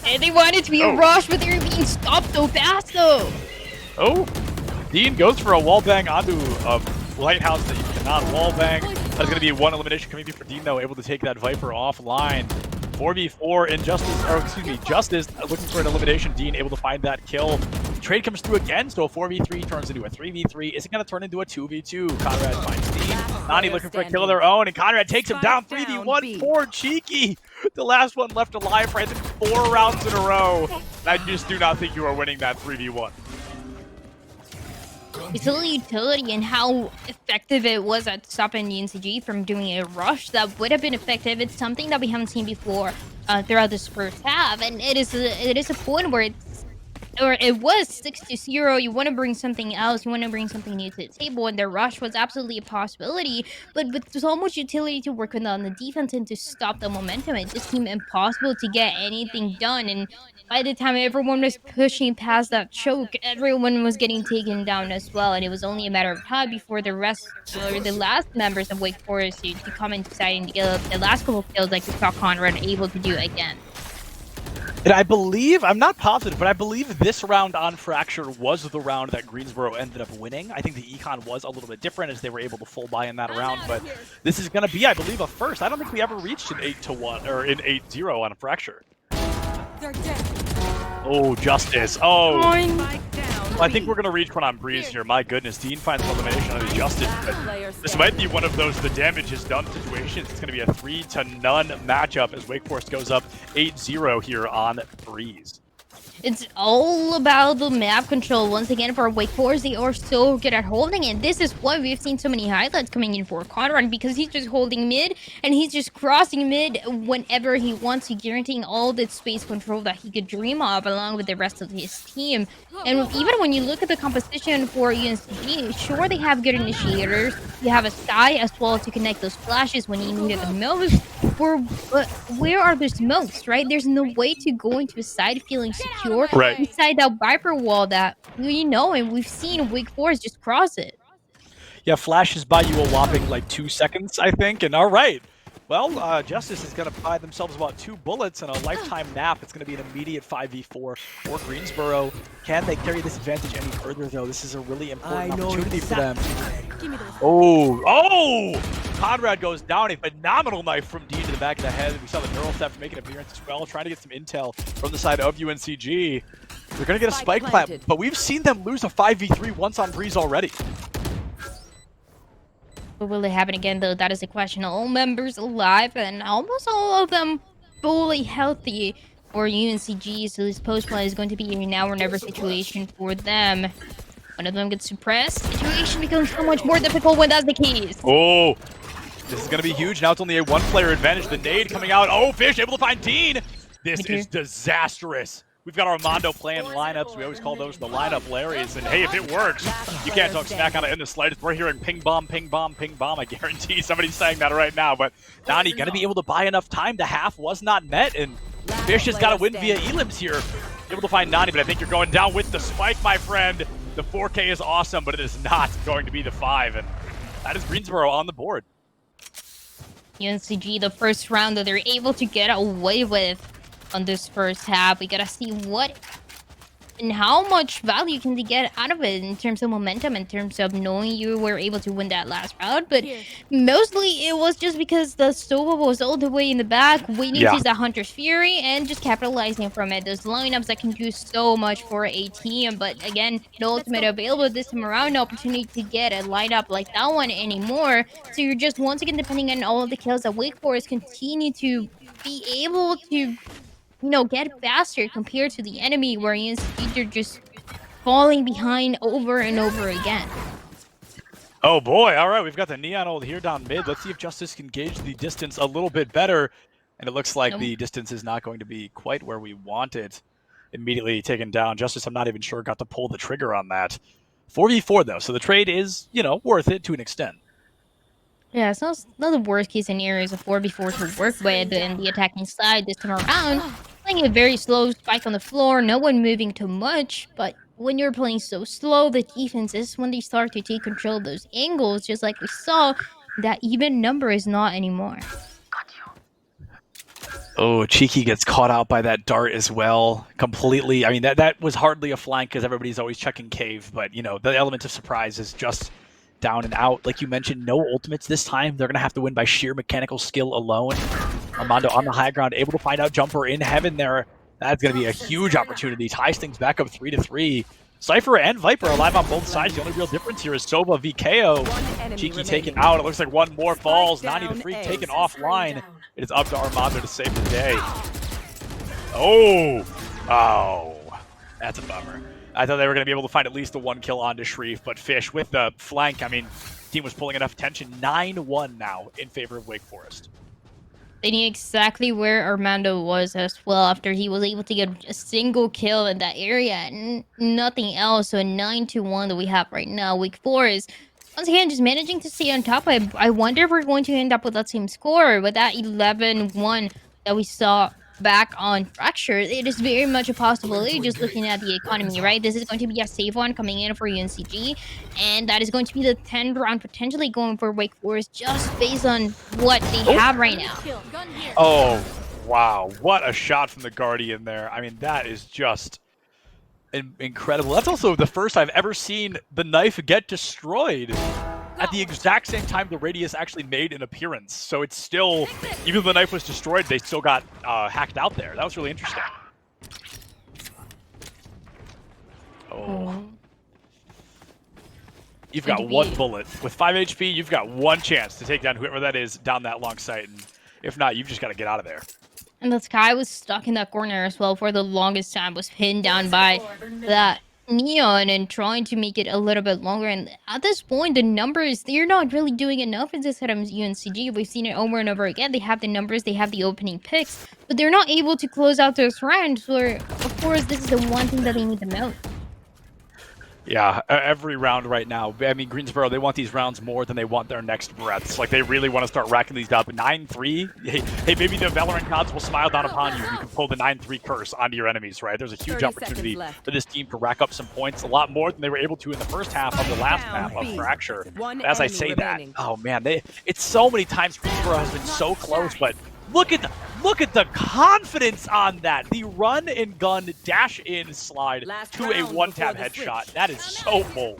And they wanted to be a rush, but they were being stopped so fast, though. Oh, Dean goes for a wallbang onto a lighthouse that you cannot wallbang. That's going to be 1 elimination coming in for Dean, though, able to take that Viper offline. 4v4 in Justice looking for an elimination. Dean able to find that kill. Trade comes through again, so a 4v3 turns into a 3v3. Is it going to turn into a 2v2? Conrad finds Dean. Nani looking for a kill of their own, and Conrad takes him down 3v1. Poor Cheeky. The last one left alive for, I think, 4 rounds in a row. I just do not think you are winning that 3v1. Utility and how effective it was at stopping UNCG from doing a rush that would have been effective. It's something that we haven't seen before throughout this first half, and it is a point where it was 6-0. You want to bring something else, you want to bring something new to the table, and the rush was absolutely a possibility. But with so much utility to work with on the defense and to stop the momentum, it just seemed impossible to get anything done. And by the time everyone was pushing past that choke, everyone was getting taken down as well. And it was only a matter of time before the rest, or the last members of Wake Forest to come into sight and get the last couple of kills like we saw Conrad able to do again. And I believe, I'm not positive, but I believe this round on Fracture was the round that Greensboro ended up winning. I think the econ was a little bit different as they were able to full buy in that round, but this is going to be, I believe, a first. I don't think we ever reached an 8-1 or an 8-0 on a Fracture. They're dead. Oh, Justice. Oh. Down, I think we're going to reach one on Breeze here. My goodness, Dean finds elimination on Justice. This might be one of those the damage is done situations. It's going to be a 3-0 matchup as Wake Forest goes up 8-0 here on Breeze. It's all about the map control. Once again, for Wake Forest, they are so good at holding it. This is why we've seen so many highlights coming in for Conrad, because he's just holding mid and he's just crossing mid whenever he wants to, guaranteeing all the space control that he could dream of along with the rest of his team. And even when you look at the composition for UNCG, sure, they have good initiators. You have a Sky as well to connect those flashes when you need it the most. But where are the smokes, right? There's no way to go into a side feeling secure Right. inside that Viper wall that we know and we've seen Wake Forest just cross it. Yeah, flashes by you a whopping like 2 seconds, I think. And all right. Well, Justice is going to buy themselves about 2 bullets and a lifetime nap. It's going to be an immediate 5v4 for Greensboro. Can they carry this advantage any further, though? This is a really important opportunity for them. Oh! Conrad goes down. A phenomenal knife from Dean to the back of the head. We saw the neural theft make an appearance as well, trying to get some intel from the side of UNCG. They're going to get a spike plant, but we've seen them lose a 5v3 once on Breeze already. What will it happen again, though? That is the question. All members alive and almost all of them fully healthy for UNCG. So this post play is going to be a now or never situation for them. One of them gets suppressed. Situation becomes so much more difficult when that's the case. Oh, this is going to be huge. Now it's only a 1-player advantage. The nade coming out. Oh, Fish able to find Dean. This is disastrous. We've got Armando playing lineups. We always call those the lineup Larrys. And hey, if it works, you can't talk smack on it in the slightest. We're hearing ping bomb, ping bomb, ping bomb. I guarantee somebody's saying that right now. But Nani going to be able to buy enough time. The half was not met. And Fish has got to win via elims here. Able to find Nani, but I think you're going down with the spike, my friend. The 4K is awesome, but it is not going to be the 5. And that is Greensboro on the board. UNCG, the first round that they're able to get away with on this first half. We gotta see what and how much value can they get out of it in terms of momentum, in terms of knowing you were able to win that last round. But mostly it was just because the Sova was all the way in the back, waiting to use that Hunter's Fury and just capitalizing from it. Those lineups that can do so much for a team. But again, no ultimate available this time around, no opportunity to get a lineup like that one anymore. So you're just once again depending on all of the kills that Wake Forest continue to be able to get faster compared to the enemy, where they're just falling behind over and over again. Oh boy, all right, we've got the Neon ult here down mid. Let's see if Justice can gauge the distance a little bit better. And it looks like the distance is not going to be quite where we want it. Immediately taken down. Justice, I'm not even sure, got to pull the trigger on that. 4v4 though, so the trade is, worth it to an extent. Yeah, it's not the worst case scenario is a 4v4 to work with in the attacking side this time around. Playing a very slow spike on the floor, no one moving too much, but when you're playing so slow, the defense is when they start to take control of those angles, just like we saw, that even number is not anymore. Oh, Cheeky gets caught out by that dart as well. Completely, I mean, that was hardly a flank because everybody's always checking cave, but, the element of surprise is just down and out. Like you mentioned, no ultimates this time. They're going to have to win by sheer mechanical skill alone. Armando on the high ground, able to find out Jumper in heaven there. That's going to be a huge opportunity. Ties things back up 3-3. Cypher and Viper alive on both sides. The only real difference here is Sova v KO. Cheeky taken out. It looks like one more falls. Nani the Freak taken offline. It is up to Armando to save the day. Oh, that's a bummer. I thought they were going to be able to find at least the 1 kill onto Shreve, but Fish with the flank, I mean, team was pulling enough tension. 9-1 now in favor of Wake Forest. They knew exactly where Armando was as well after he was able to get a single kill in that area and nothing else. So a 9-1 that we have right now. Wake Forest, once again, just managing to stay on top. I wonder if we're going to end up with that same score, with that 11-1 that we saw back on Fracture. It is very much a possibility just looking at the economy, right? This is going to be a safe one coming in for UNCG, and that is going to be the 10th round potentially going for Wake Forest just based on what they have right now. Oh, wow. What a shot from the Guardian there. I mean, that is just incredible. That's also the first I've ever seen the knife get destroyed at the exact same time the Radius actually made an appearance. So it's still, even though the knife was destroyed, they still got hacked out there. That was really interesting. Oh. You've got 1 bullet. With 5 HP, you've got 1 chance to take down whoever that is down that long sight. And if not, you've just got to get out of there. And the Sky was stuck in that corner as well for the longest time, was pinned down by that Neon and trying to make it a little bit longer. And at this point, the numbers, they're not really doing enough in this set of UNCG. We've seen it over and over again. They have the numbers, they have the opening picks, but they're not able to close out those rounds where, of course, this is the one thing that they need the most. Yeah, every round right now. I mean, Greensboro, they want these rounds more than they want their next breaths. Like, they really want to start racking these up. 9-3, hey, maybe the Valorant gods will smile down upon you. You can pull the 9-3 curse onto your enemies, right? There's a huge opportunity for this team to rack up some points, a lot more than they were able to in the first half of the last map of Fracture. As I say that, oh man, it's so many times Greensboro has been so close, but look at the confidence on that. The run and gun dash in slide to a one-tap headshot. That is so bold.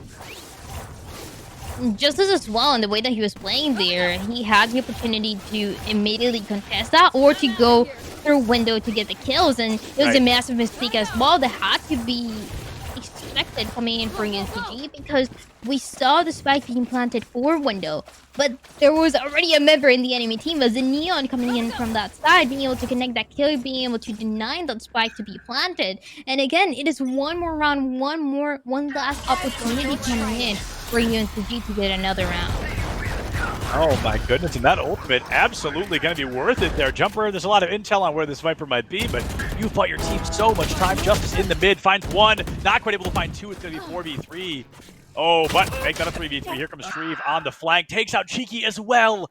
Just as well, in the way that he was playing there, he had the opportunity to immediately contest that or to go through window to get the kills, and it was a massive mistake as well that had to be expected coming in for UNCG, because we saw the spike being planted for window, but there was already a member in the enemy team as the Neon coming in from that side, being able to connect that kill, being able to deny that spike to be planted. And again, it is one more round, one last opportunity coming in for UNCG to get another round. Oh my goodness, and that ultimate absolutely going to be worth it there. Jumper, there's a lot of intel on where this Viper might be, but you bought your team so much time. Justice in the mid, finds one, not quite able to find two. It's going to be 4v3. Oh, but make that a 3v3. Here comes Shreve on the flank, takes out Cheeky as well.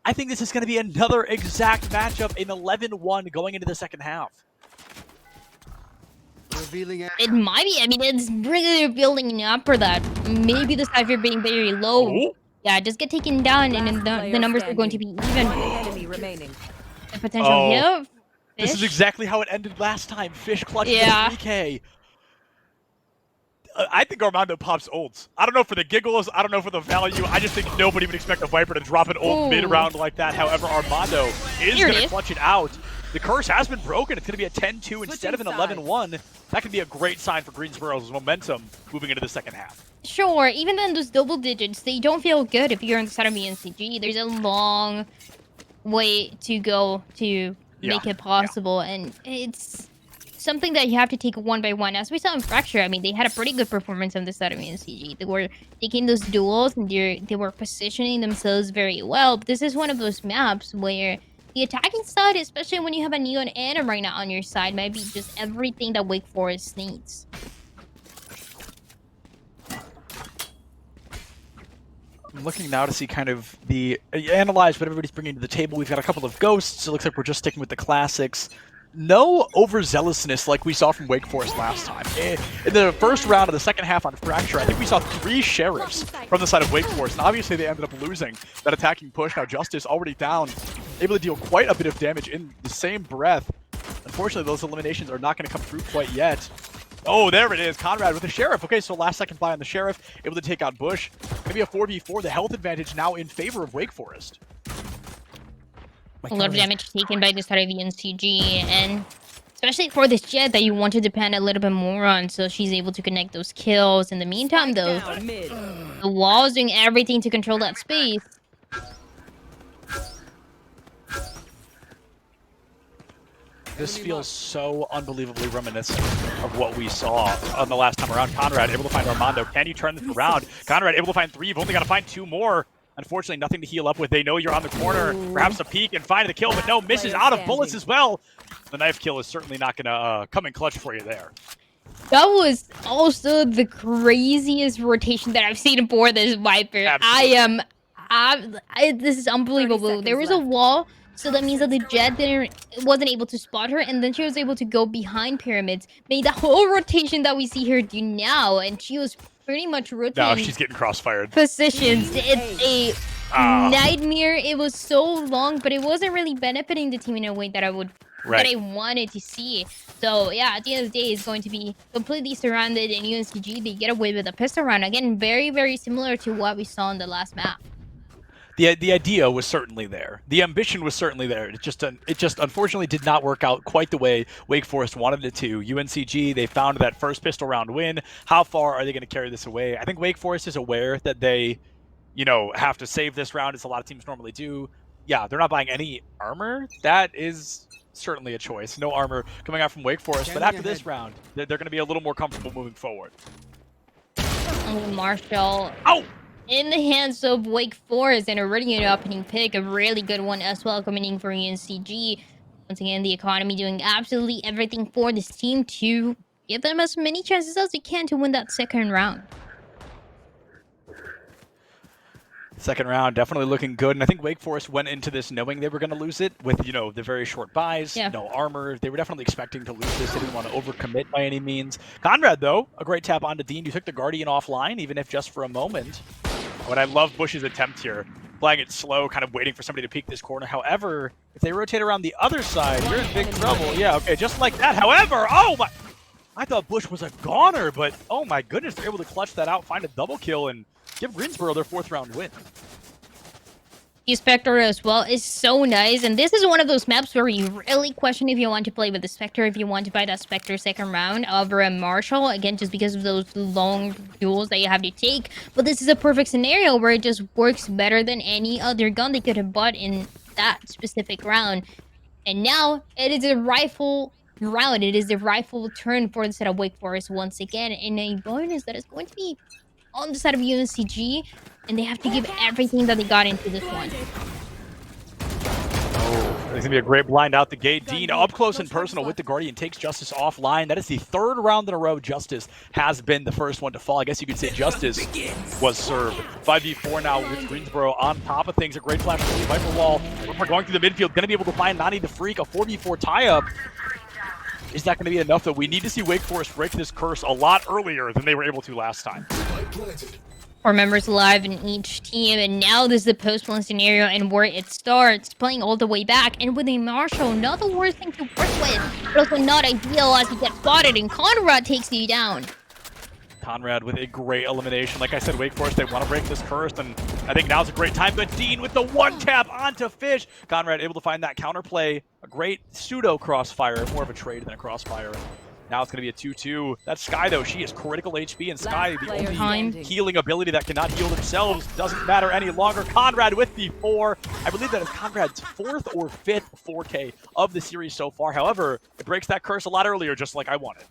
I think this is going to be another exact matchup in 11-1 going into the second half. It might be. I mean, it's really building up for that. Maybe the Cypher being very low. Ooh. Yeah, just get taken down, and then the numbers are going to be even. The potential here. This is exactly how it ended last time. Fish clutched the 3K. I think Armando pops ults. I don't know for the giggles. I don't know for the value. I just think nobody would expect a Viper to drop an ult mid-round like that. However, Armando is going to clutch it out. The curse has been broken. It's going to be a 10-2 instead of an 11-1. That could be a great sign for Greensboro's momentum moving into the second half. Sure, even then those double digits, they don't feel good if you're on the side of the NCG. There's a long way to go to make it possible, and it's something that you have to take one by one. As we saw in Fracture, I mean, they had a pretty good performance on the side of the NCG. They were taking those duels, and they were positioning themselves very well. But this is one of those maps where the attacking side, especially when you have a Neon and a Reina on your side, might be just everything that Wake Forest needs. I'm looking now to see kind of analyze what everybody's bringing to the table. We've got a couple of ghosts. It looks like we're just sticking with the classics. No overzealousness like we saw from Wake Forest last time. In the first round of the second half on Fracture, I think we saw 3 sheriffs from the side of Wake Forest, and obviously they ended up losing that attacking push. Now Justice already down, able to deal quite a bit of damage in the same breath. Unfortunately, those eliminations are not going to come through quite yet. Oh, there it is. Conrad with the Sheriff. Okay, so last second buy on the Sheriff, able to take out Bush. Maybe a 4v4. The health advantage now in favor of Wake Forest. A lot of damage taken by the side of the NCG, and especially for this Jet that you want to depend a little bit more on, so she's able to connect those kills. In the meantime, though, the wall's doing everything to control that space. This feels so unbelievably reminiscent of what we saw on the last time around. Conrad able to find Armando. Can you turn this around? Conrad able to find 3. You've only got to find 2 more. Unfortunately, nothing to heal up with. They know you're on the corner. Perhaps a peek and find the kill, but no, misses out of bullets as well. The knife kill is certainly not going to come in clutch for you there. That was also the craziest rotation that I've seen for this Viper. Absolutely. This is unbelievable. There was a wall, so that means that the Jet wasn't able to spot her, and then she was able to go behind pyramids, made the whole rotation that we see her do now, and she was pretty much rotating. Now she's getting crossfired. Positions. It's a nightmare. It was so long, but it wasn't really benefiting the team in a way that I wanted to see. So yeah, at the end of the day, it's going to be completely surrounded in UNCG. They get away with a pistol round. Again, very, very similar to what we saw in the last map. The idea was certainly there. The ambition was certainly there. It just unfortunately did not work out quite the way Wake Forest wanted it to. UNCG, they found that first pistol round win. How far are they going to carry this away? I think Wake Forest is aware that they, have to save this round, as a lot of teams normally do. Yeah, they're not buying any armor. That is certainly a choice. No armor coming out from Wake Forest, but after this round, they're going to be a little more comfortable moving forward. Marshall Oh! in the hands of Wake Forest, and already an opening pick, a really good one as well, coming in for UNCG. Once again, the economy doing absolutely everything for this team to give them as many chances as they can to win that second round. Second round, definitely looking good. And I think Wake Forest went into this knowing they were going to lose it with, the very short buys, no armor. They were definitely expecting to lose this. They didn't want to overcommit by any means. Conrad, though, a great tap onto Dean. You took the Guardian offline, even if just for a moment. And I love Bush's attempt here. Playing it slow, kind of waiting for somebody to peek this corner. However, if they rotate around the other side, you're in big trouble. Yeah, okay, just like that. However, oh my... I thought Bush was a goner, but oh my goodness, they're able to clutch that out, find a double kill, and give Greensboro their 4th round win. The Spectre as well is so nice, and this is one of those maps where you really question if you want to play with the Spectre, if you want to buy that Spectre second round over a Marshall, again, just because of those long duels that you have to take. But this is a perfect scenario where it just works better than any other gun they could have bought in that specific round. And now, it is a rifle round. It is the rifle turn for the set of Wake Forest once again, and a bonus that is going to be on the side of UNCG, and they have to give everything that they got into this one. Oh, it's going to be a great blind out the gate. Dean up close and personal with the Guardian takes Justice offline. That is the 3rd round in a row Justice has been the first one to fall. I guess you could say Justice was served. 5v4 now with Greensboro on top of things. A great flash from the Viper wall. We're going through the midfield. Going to be able to find Nani the Freak. A 4v4 tie-up. Is that going to be enough, though? We need to see Wake Forest break this curse a lot earlier than they were able to last time. 4 members alive in each team, and now this is the post-one scenario and where it starts, playing all the way back. And with a Marshall, not the worst thing to work with, but also not ideal as you get spotted, and Conrad takes you down. Conrad with a great elimination. Like I said, Wake Forest, they want to break this curse, and I think now's a great time. But Dean with the one tap onto Fish. Conrad able to find that counterplay. A great pseudo crossfire, more of a trade than a crossfire. Now it's going to be a 2-2. That's Sky, though. She is critical HP, and Sky, the only healing ability that cannot heal themselves, doesn't matter any longer. Conrad with the 4. I believe that is Conrad's 4th or 5th 4K of the series so far. However, it breaks that curse a lot earlier, just like I wanted.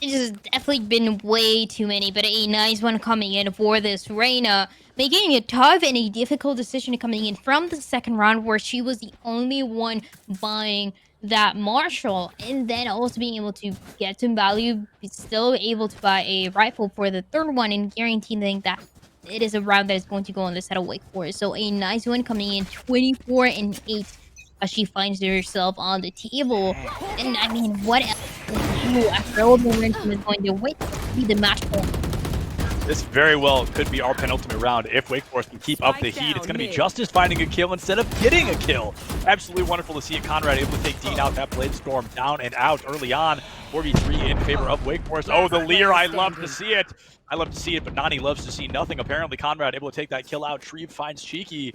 It has definitely been way too many, but a nice one coming in for this Reina, making a tough and a difficult decision coming in from the second round, where she was the only one buying that Marshall, and then also being able to get some value, still able to buy a rifle for the 3rd one, and guaranteeing that it is a round that is going to go on the side of Wake Forest. So a nice one coming in, 24-8, as she finds herself on the table. And I mean, what else can you do after all the momentum is going to wait to be the match point? This very well could be our penultimate round if Wake Forest can keep up the heat. It's going to be Justice finding a kill instead of getting a kill. Absolutely wonderful to see it. Conrad able to take Dean out. That Blade Storm down and out early on. 4v3 in favor of Wake Forest. Oh, the Leer. I love to see it. I love to see it, but Nani loves to see nothing. Apparently, Conrad able to take that kill out. Shreve finds Cheeky.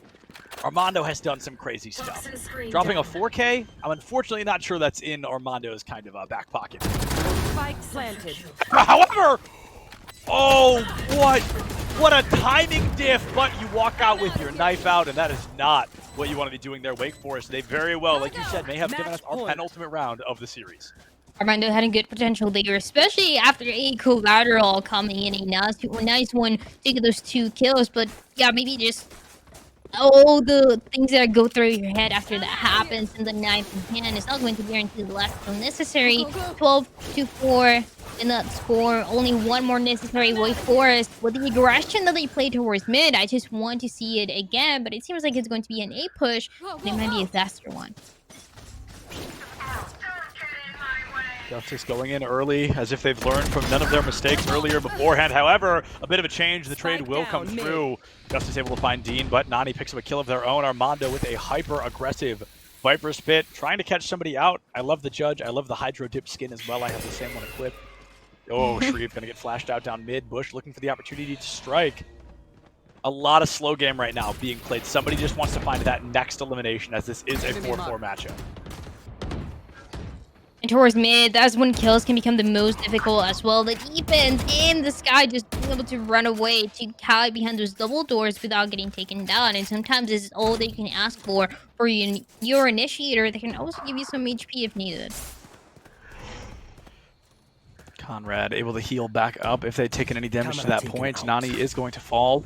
Armando has done some crazy stuff. Dropping a 4K, I'm unfortunately not sure that's in Armando's kind of back pocket. Spike planted. However, oh, what a timing diff, but you walk out with your knife out, and that is not what you want to be doing there. Wake Forest, they very well, like you said, may have given us our penultimate round of the series. Armando had a good potential there, especially after a collateral coming in. A nice one to get those 2 kills, but yeah, maybe just all the things that go through your head after that happens, and the knife in hand is not going to guarantee the last kill necessary. 12-4 in that score. Only one more necessary. Wake Forest, with the aggression that they played towards mid, I just want to see it again, but it seems like it's going to be an A push, and it might be a faster one. Justice going in early, as if they've learned from none of their mistakes earlier beforehand. However, a bit of a change. The trade will come through. Justice able to find Dean, but Nani picks up a kill of their own. Armando with a hyper-aggressive Viper's Pit, trying to catch somebody out. I love the Judge. I love the Hydro Dip skin as well. I have the same one equipped. Oh, Shreve going to get flashed out down mid. Bush looking for the opportunity to strike. A lot of slow game right now being played. Somebody just wants to find that next elimination, as this is a 4-4 matchup. towards mid, that's when kills can become the most difficult as well. The defense in the sky just being able to run away to hide behind those double doors without getting taken down. And sometimes this is all that you can ask for your initiator. They can also give you some HP if needed. Conrad able to heal back up if they'd taken any damage to that point. Nani is going to fall.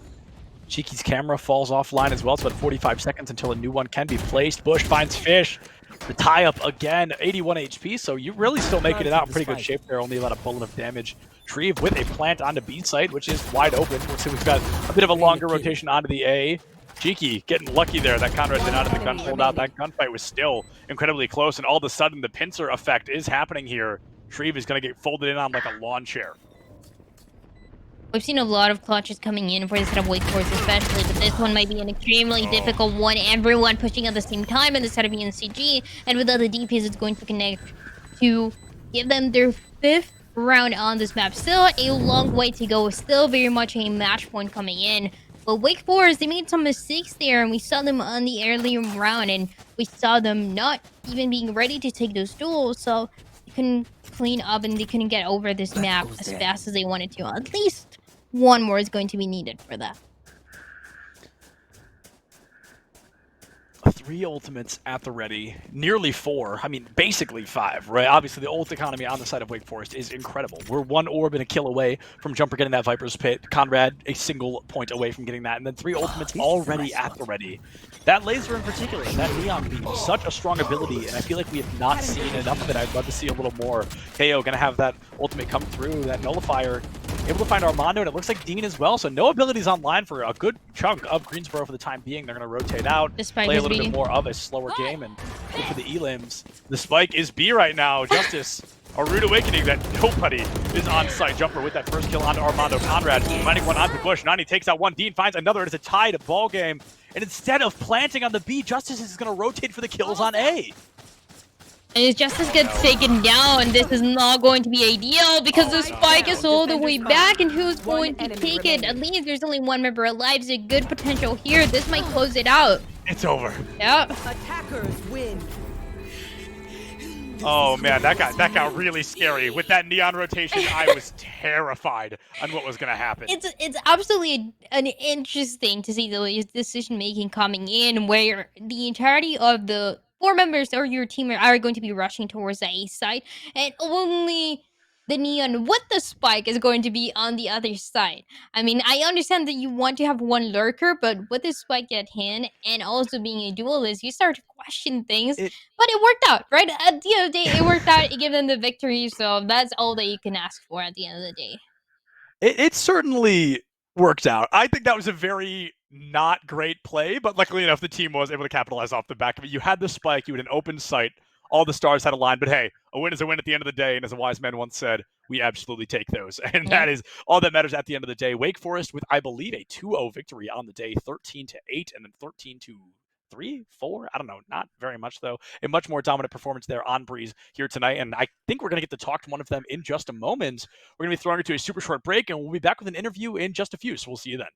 Cheeky's camera falls offline as well. It's about 45 seconds until a new one can be placed. Bush finds Fish. The tie-up again, 81 HP, so you're really still making it out in pretty good shape there. Only about a bullet of damage. Shreve with a plant onto B site, which is wide open. So we've got a bit of a longer rotation onto the A. Cheeky getting lucky there that Conrad did not have the gun pulled out. That gunfight was still incredibly close, and all of a sudden the pincer effect is happening here. Shreve is going to get folded in on like a lawn chair. We've seen a lot of clutches coming in for the set of Wake Forest especially, but this one might be an extremely difficult one. Everyone pushing at the same time in the set of UNCG, and without the DPS, it's going to connect to give them their 5th round on this map. Still a long way to go, still very much a match point coming in. But Wake Forest, they made some mistakes there, and we saw them on the earlier round, and we saw them not even being ready to take those duels, so they couldn't clean up and they couldn't get over this map as fast as they wanted to. At least one more is going to be needed for that. 3 ultimates at the ready, nearly 4. I mean, basically 5, right? Obviously, the ult economy on the side of Wake Forest is incredible. We're 1 orb and a kill away from Jumper getting that Viper's Pit. Conrad, a single point away from getting that. And then 3 ultimates already at the ready. That laser in particular, that Neon beam, such a strong ability, and I feel like we have not seen enough of it. I'd love to see a little more. KO gonna have that ultimate come through, that nullifier. Able to find Armando, and it looks like Dean as well. So no abilities online for a good chunk of Greensboro for the time being. They're going to rotate out, play a little bit more of a slower game, and look for the elims. The spike is B right now. Justice, a rude awakening that nobody is on site. Jumper with that first kill onto Armando. Conrad finding one onto Bush. Nani takes out one. Dean finds another. It's a tied ball game. And instead of planting on the B, Justice is going to rotate for the kills on A. And if Justice gets taken down, this is not going to be ideal because the spike is all the way back, and who's going to take it? At least there's only one member alive. There's a good potential here. This might close it out. It's over. Yep. Attackers win. Oh man, that got really scary. With that Neon rotation, I was terrified on what was gonna happen. It's absolutely an interesting to see the decision making coming in, where the entirety of the 4 members or your team are going to be rushing towards the A side, and only the Neon with the spike is going to be on the other side. I mean, I understand that you want to have one lurker, but with the spike at hand and also being a duelist, you start to question things. But it worked out, right? At the end of the day, it worked out. It gave them the victory, so that's all that you can ask for at the end of the day. It certainly worked out. I think that was a very not great play, but luckily enough, the team was able to capitalize off the back of it. You had the spike, you had an open sight, all the stars had aligned, but hey, a win is a win at the end of the day, and as a wise man once said, we absolutely take those. And that is all that matters at the end of the day. Wake Forest with, I believe, a 2-0 victory on the day, 13-8, and then 13-3, 4. I don't know, not very much though. A much more dominant performance there on Breeze here tonight, and I think we're going to get to talk to one of them in just a moment. We're going to be throwing it to a super short break, and we'll be back with an interview in just a few, so we'll see you then.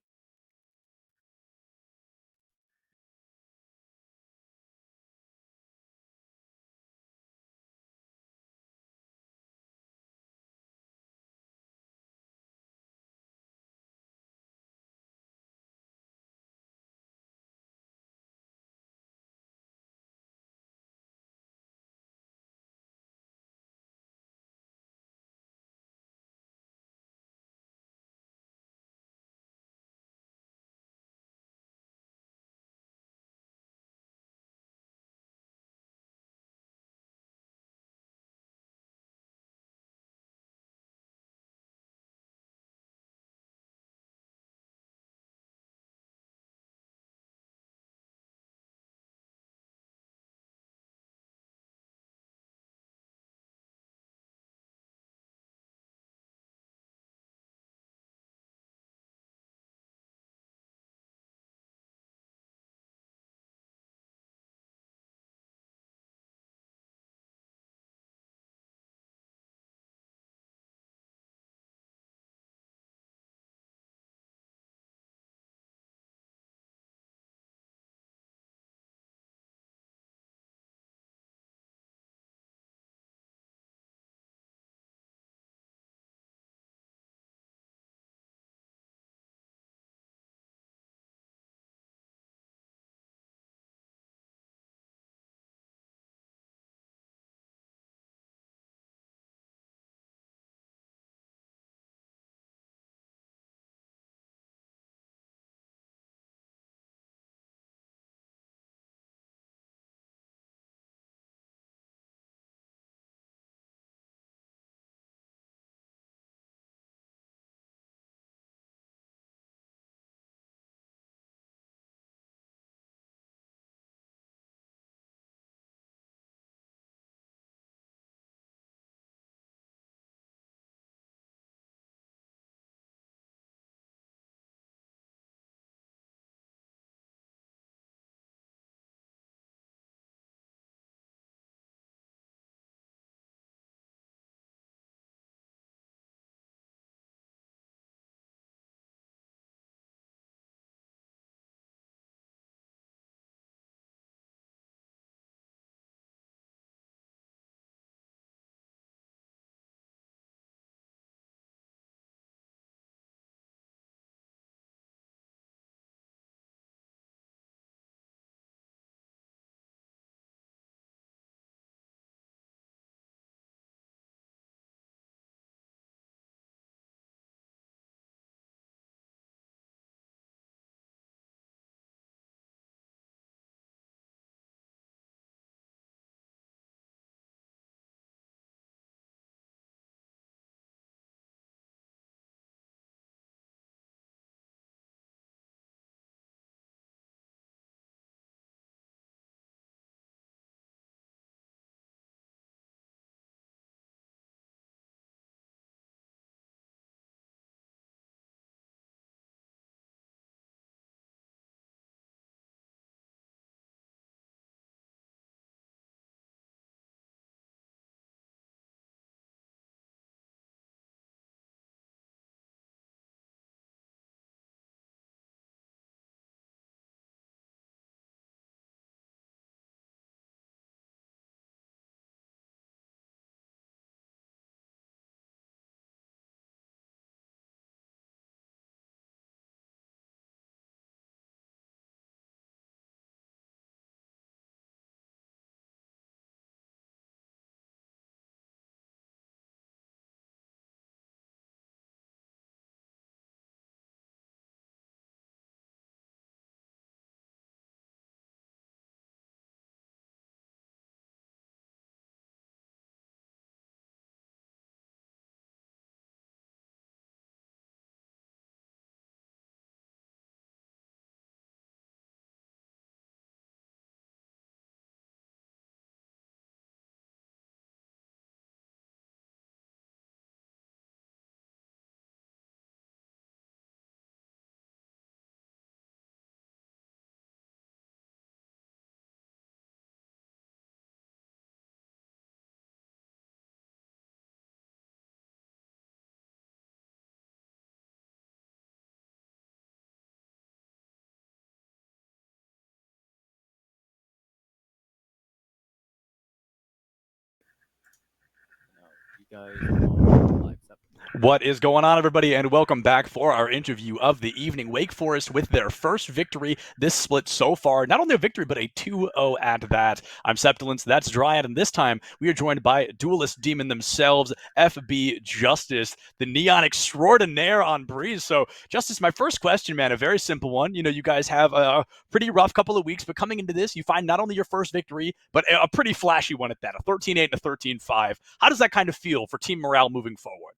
you guys on live September. What is going on, everybody, and welcome back for our interview of the evening. Wake Forest with their first victory this split so far. Not only a victory, but a 2-0 at that. I'm Septilence, that's Dryad, and this time we are joined by Duelist Demon themselves, FB Justice, the Neon Extraordinaire on Breeze. So, Justice, my first question, man, a very simple one. You know, you guys have a pretty rough couple of weeks, but coming into this, you find not only your first victory, but a pretty flashy one at that, a 13-8 and a 13-5. How does that kind of feel for team morale moving forward?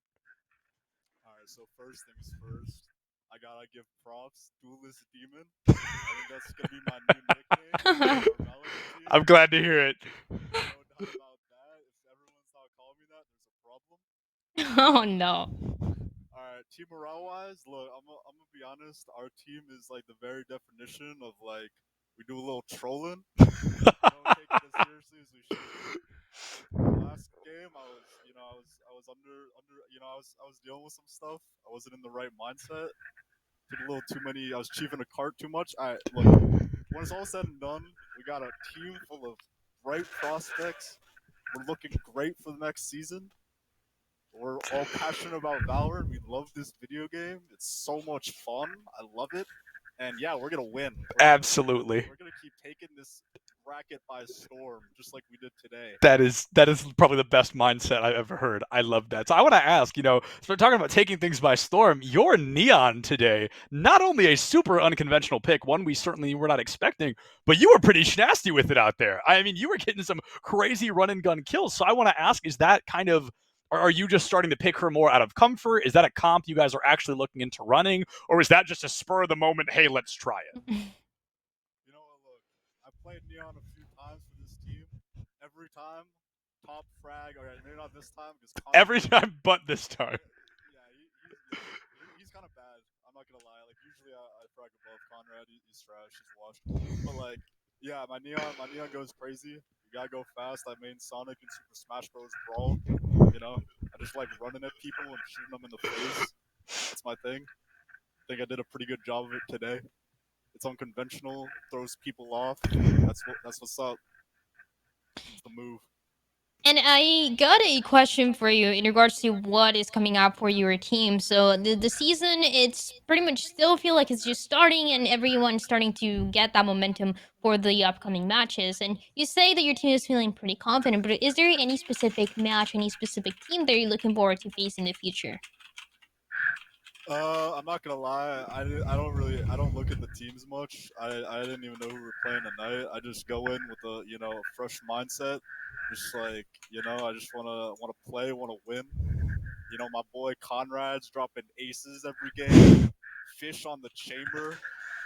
All right, so first things first, I gotta give props, Duelist Demon. I think that's gonna be my new nickname. I'm glad to hear it. No doubt about that. If everyone's not calling me that, there's a problem. Oh no. All right, team morale-wise, look, I'm gonna be honest. Our team is like the very definition of like we do a little trolling. We don't take it as seriously as we should. Last game, I was under, I was dealing with some stuff. I wasn't in the right mindset. Took a little too many. I was chiefing a cart too much. Look, when it's all said and done, we got a team full of bright prospects. We're looking great for the next season. We're all passionate about Valorant. We love this video game. It's so much fun. I love it. And yeah, we're gonna win. Absolutely. We're gonna keep taking this bracket by storm, just like we did today. That is probably the best mindset I've ever heard. I love that. So I want to ask, so we're talking about taking things by storm. Your Neon today, not only a super unconventional pick, one we certainly were not expecting, but you were pretty nasty with it out there. I mean, you were getting some crazy run and gun kills. So I want to ask, is that kind of, or are you just starting to pick her more out of comfort? Is that a comp you guys are actually looking into running? Or is that just a spur of the moment, hey, let's try it? You know what, look, I played Neon a few times for this team. Every time, top frag. Okay, maybe not this time because every time, but this time. Yeah, he's kind of bad. I'm not gonna lie. Like usually I frag above Conrad. He's trash. He's washed. But like, yeah, my neon goes crazy. You gotta go fast. I main Sonic and Super Smash Bros. Brawl. You know, I just like running at people and shooting them in the face. That's my thing. I think I did a pretty good job of it today. It's unconventional, throws people off. That's what's up. It's the move. And I got a question for you in regards to what is coming up for your team. So the season, it's pretty much still feel like it's just starting and everyone's starting to get that momentum for the upcoming matches. And you say that your team is feeling pretty confident, but is there any specific match, any specific team that you're looking forward to face in the future? I'm not gonna lie. I don't look at the teams much. I didn't even know who were playing tonight. I just go in with a fresh mindset. Just like I just wanna play, wanna win. My boy Conrad's dropping aces every game. Fish on the chamber,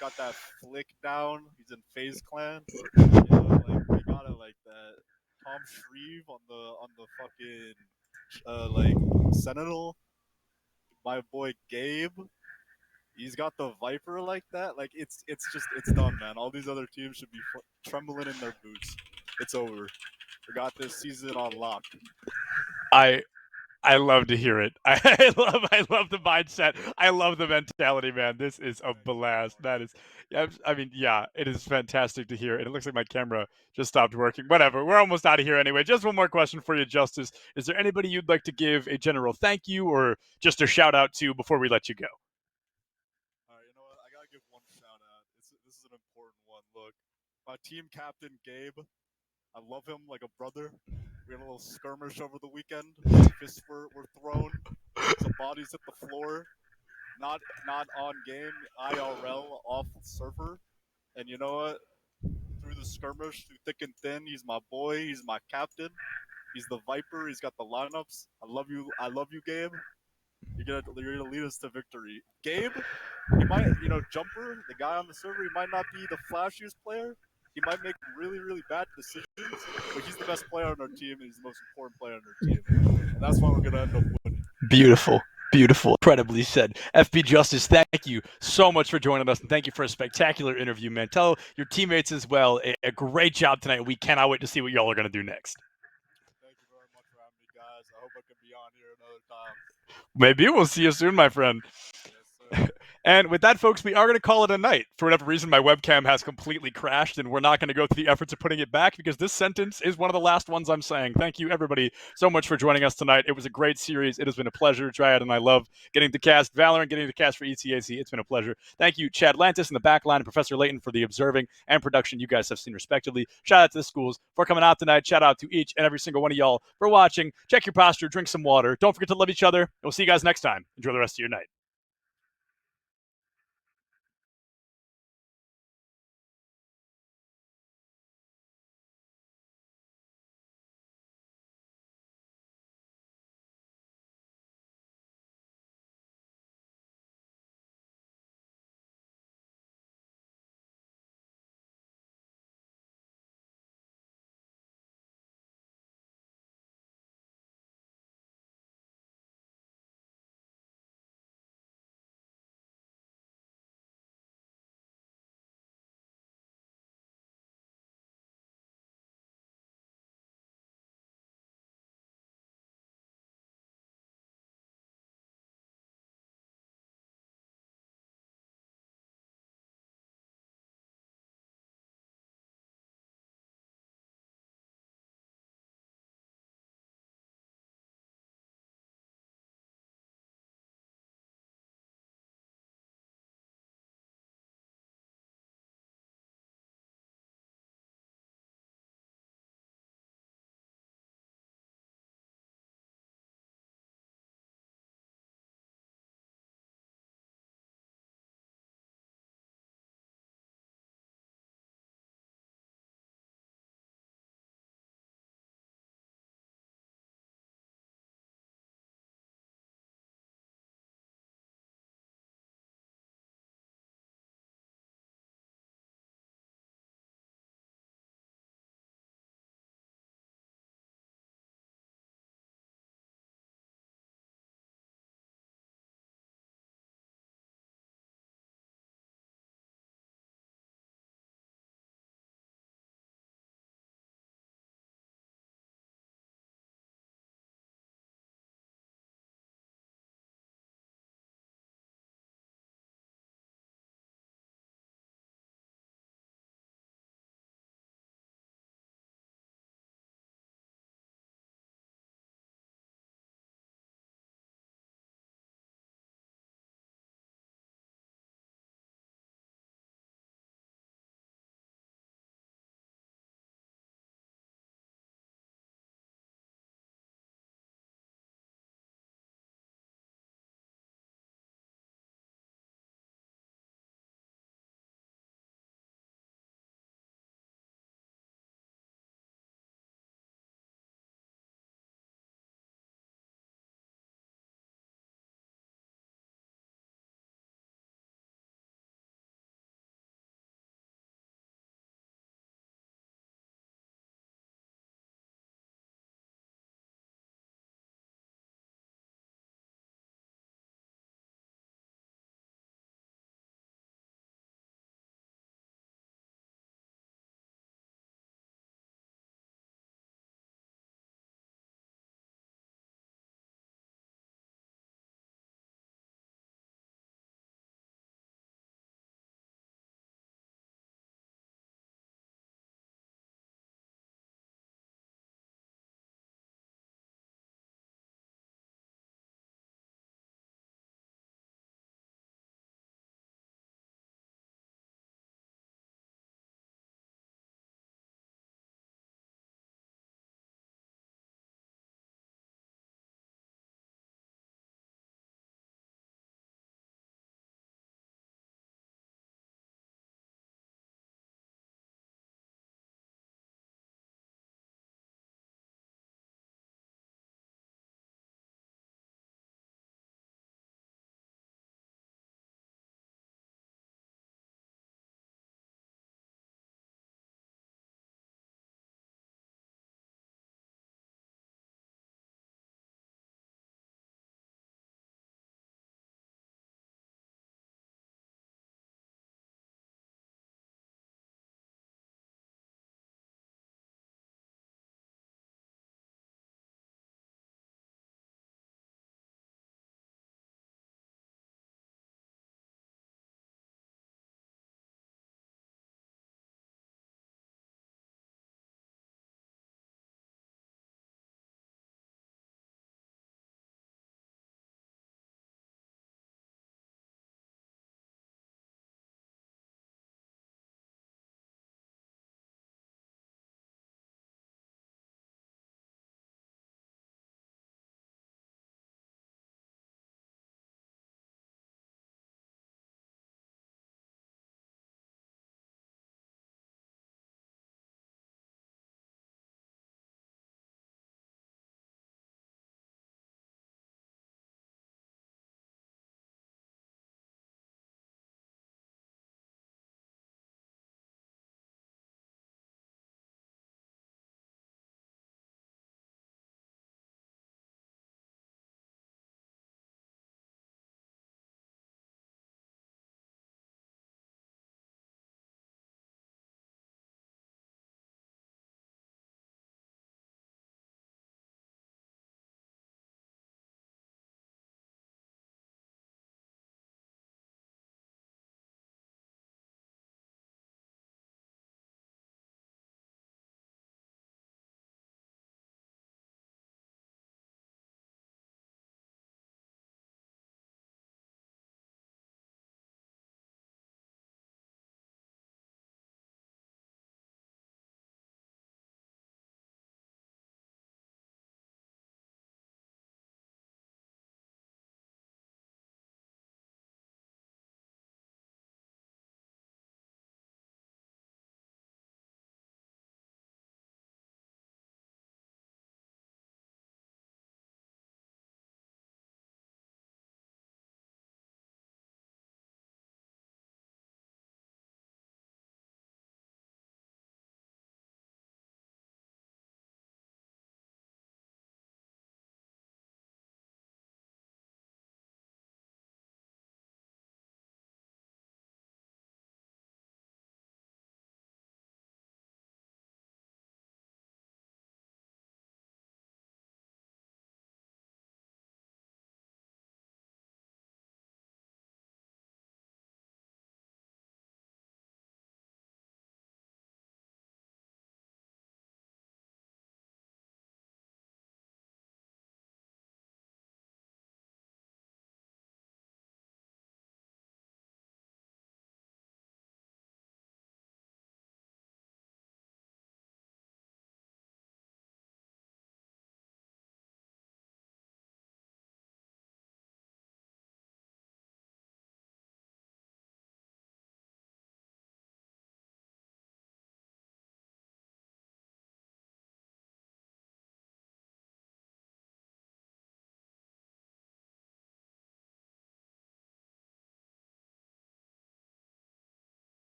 got that flick down. He's in FaZe Clan. Like we got it like that. Tom Shreve on the fucking like Sentinel. My boy Gabe, he's got the Viper like that. Like it's done, man. All these other teams should be trembling in their boots. It's over. We got this season on lock. I love to hear it. I love the mindset. I love the mentality, man. This is a blast. That is, I mean, yeah, it is fantastic to hear. And it looks like my camera just stopped working. Whatever. We're almost out of here anyway. Just one more question for you, Justice. Is there anybody you'd like to give a general thank you or just a shout out to before we let you go? All right, you know what? I gotta give one shout out. This is an important one. Look, my team captain Gabe. I love him like a brother. We had a little skirmish over the weekend. Fists were thrown. Some bodies hit the floor. Not on game. IRL off the server. And you know what? Through the skirmish, through thick and thin, he's my boy. He's my captain. He's the Viper. He's got the lineups. I love you, Gabe. You're gonna lead us to victory. Gabe, he might, Jumper, the guy on the server, he might not be the flashiest player. He might make really, really bad decisions, but he's the best player on our team, and he's the most important player on our team. And that's why we're gonna end up winning. Beautiful. Beautiful. Incredibly said. FB Justice, thank you so much for joining us, and thank you for a spectacular interview, man. Tell your teammates as well, a great job tonight. We cannot wait to see what y'all are going to do next. Thank you very much for having me, guys. I hope I can be on here another time. Maybe we'll see you soon, my friend. Yes, sir. And with that, folks, we are going to call it a night. For whatever reason, my webcam has completely crashed, and we're not going to go through the efforts of putting it back because this sentence is one of the last ones I'm saying. Thank you, everybody, so much for joining us tonight. It was a great series. It has been a pleasure, Dryad, and I love getting to cast Valorant, getting to cast for ECAC. It's been a pleasure. Thank you, Chad Lantis in the back line and Professor Layton for the observing and production you guys have seen respectively. Shout out to the schools for coming out tonight. Shout out to each and every single one of y'all for watching. Check your posture, drink some water. Don't forget to love each other, and we'll see you guys next time. Enjoy the rest of your night.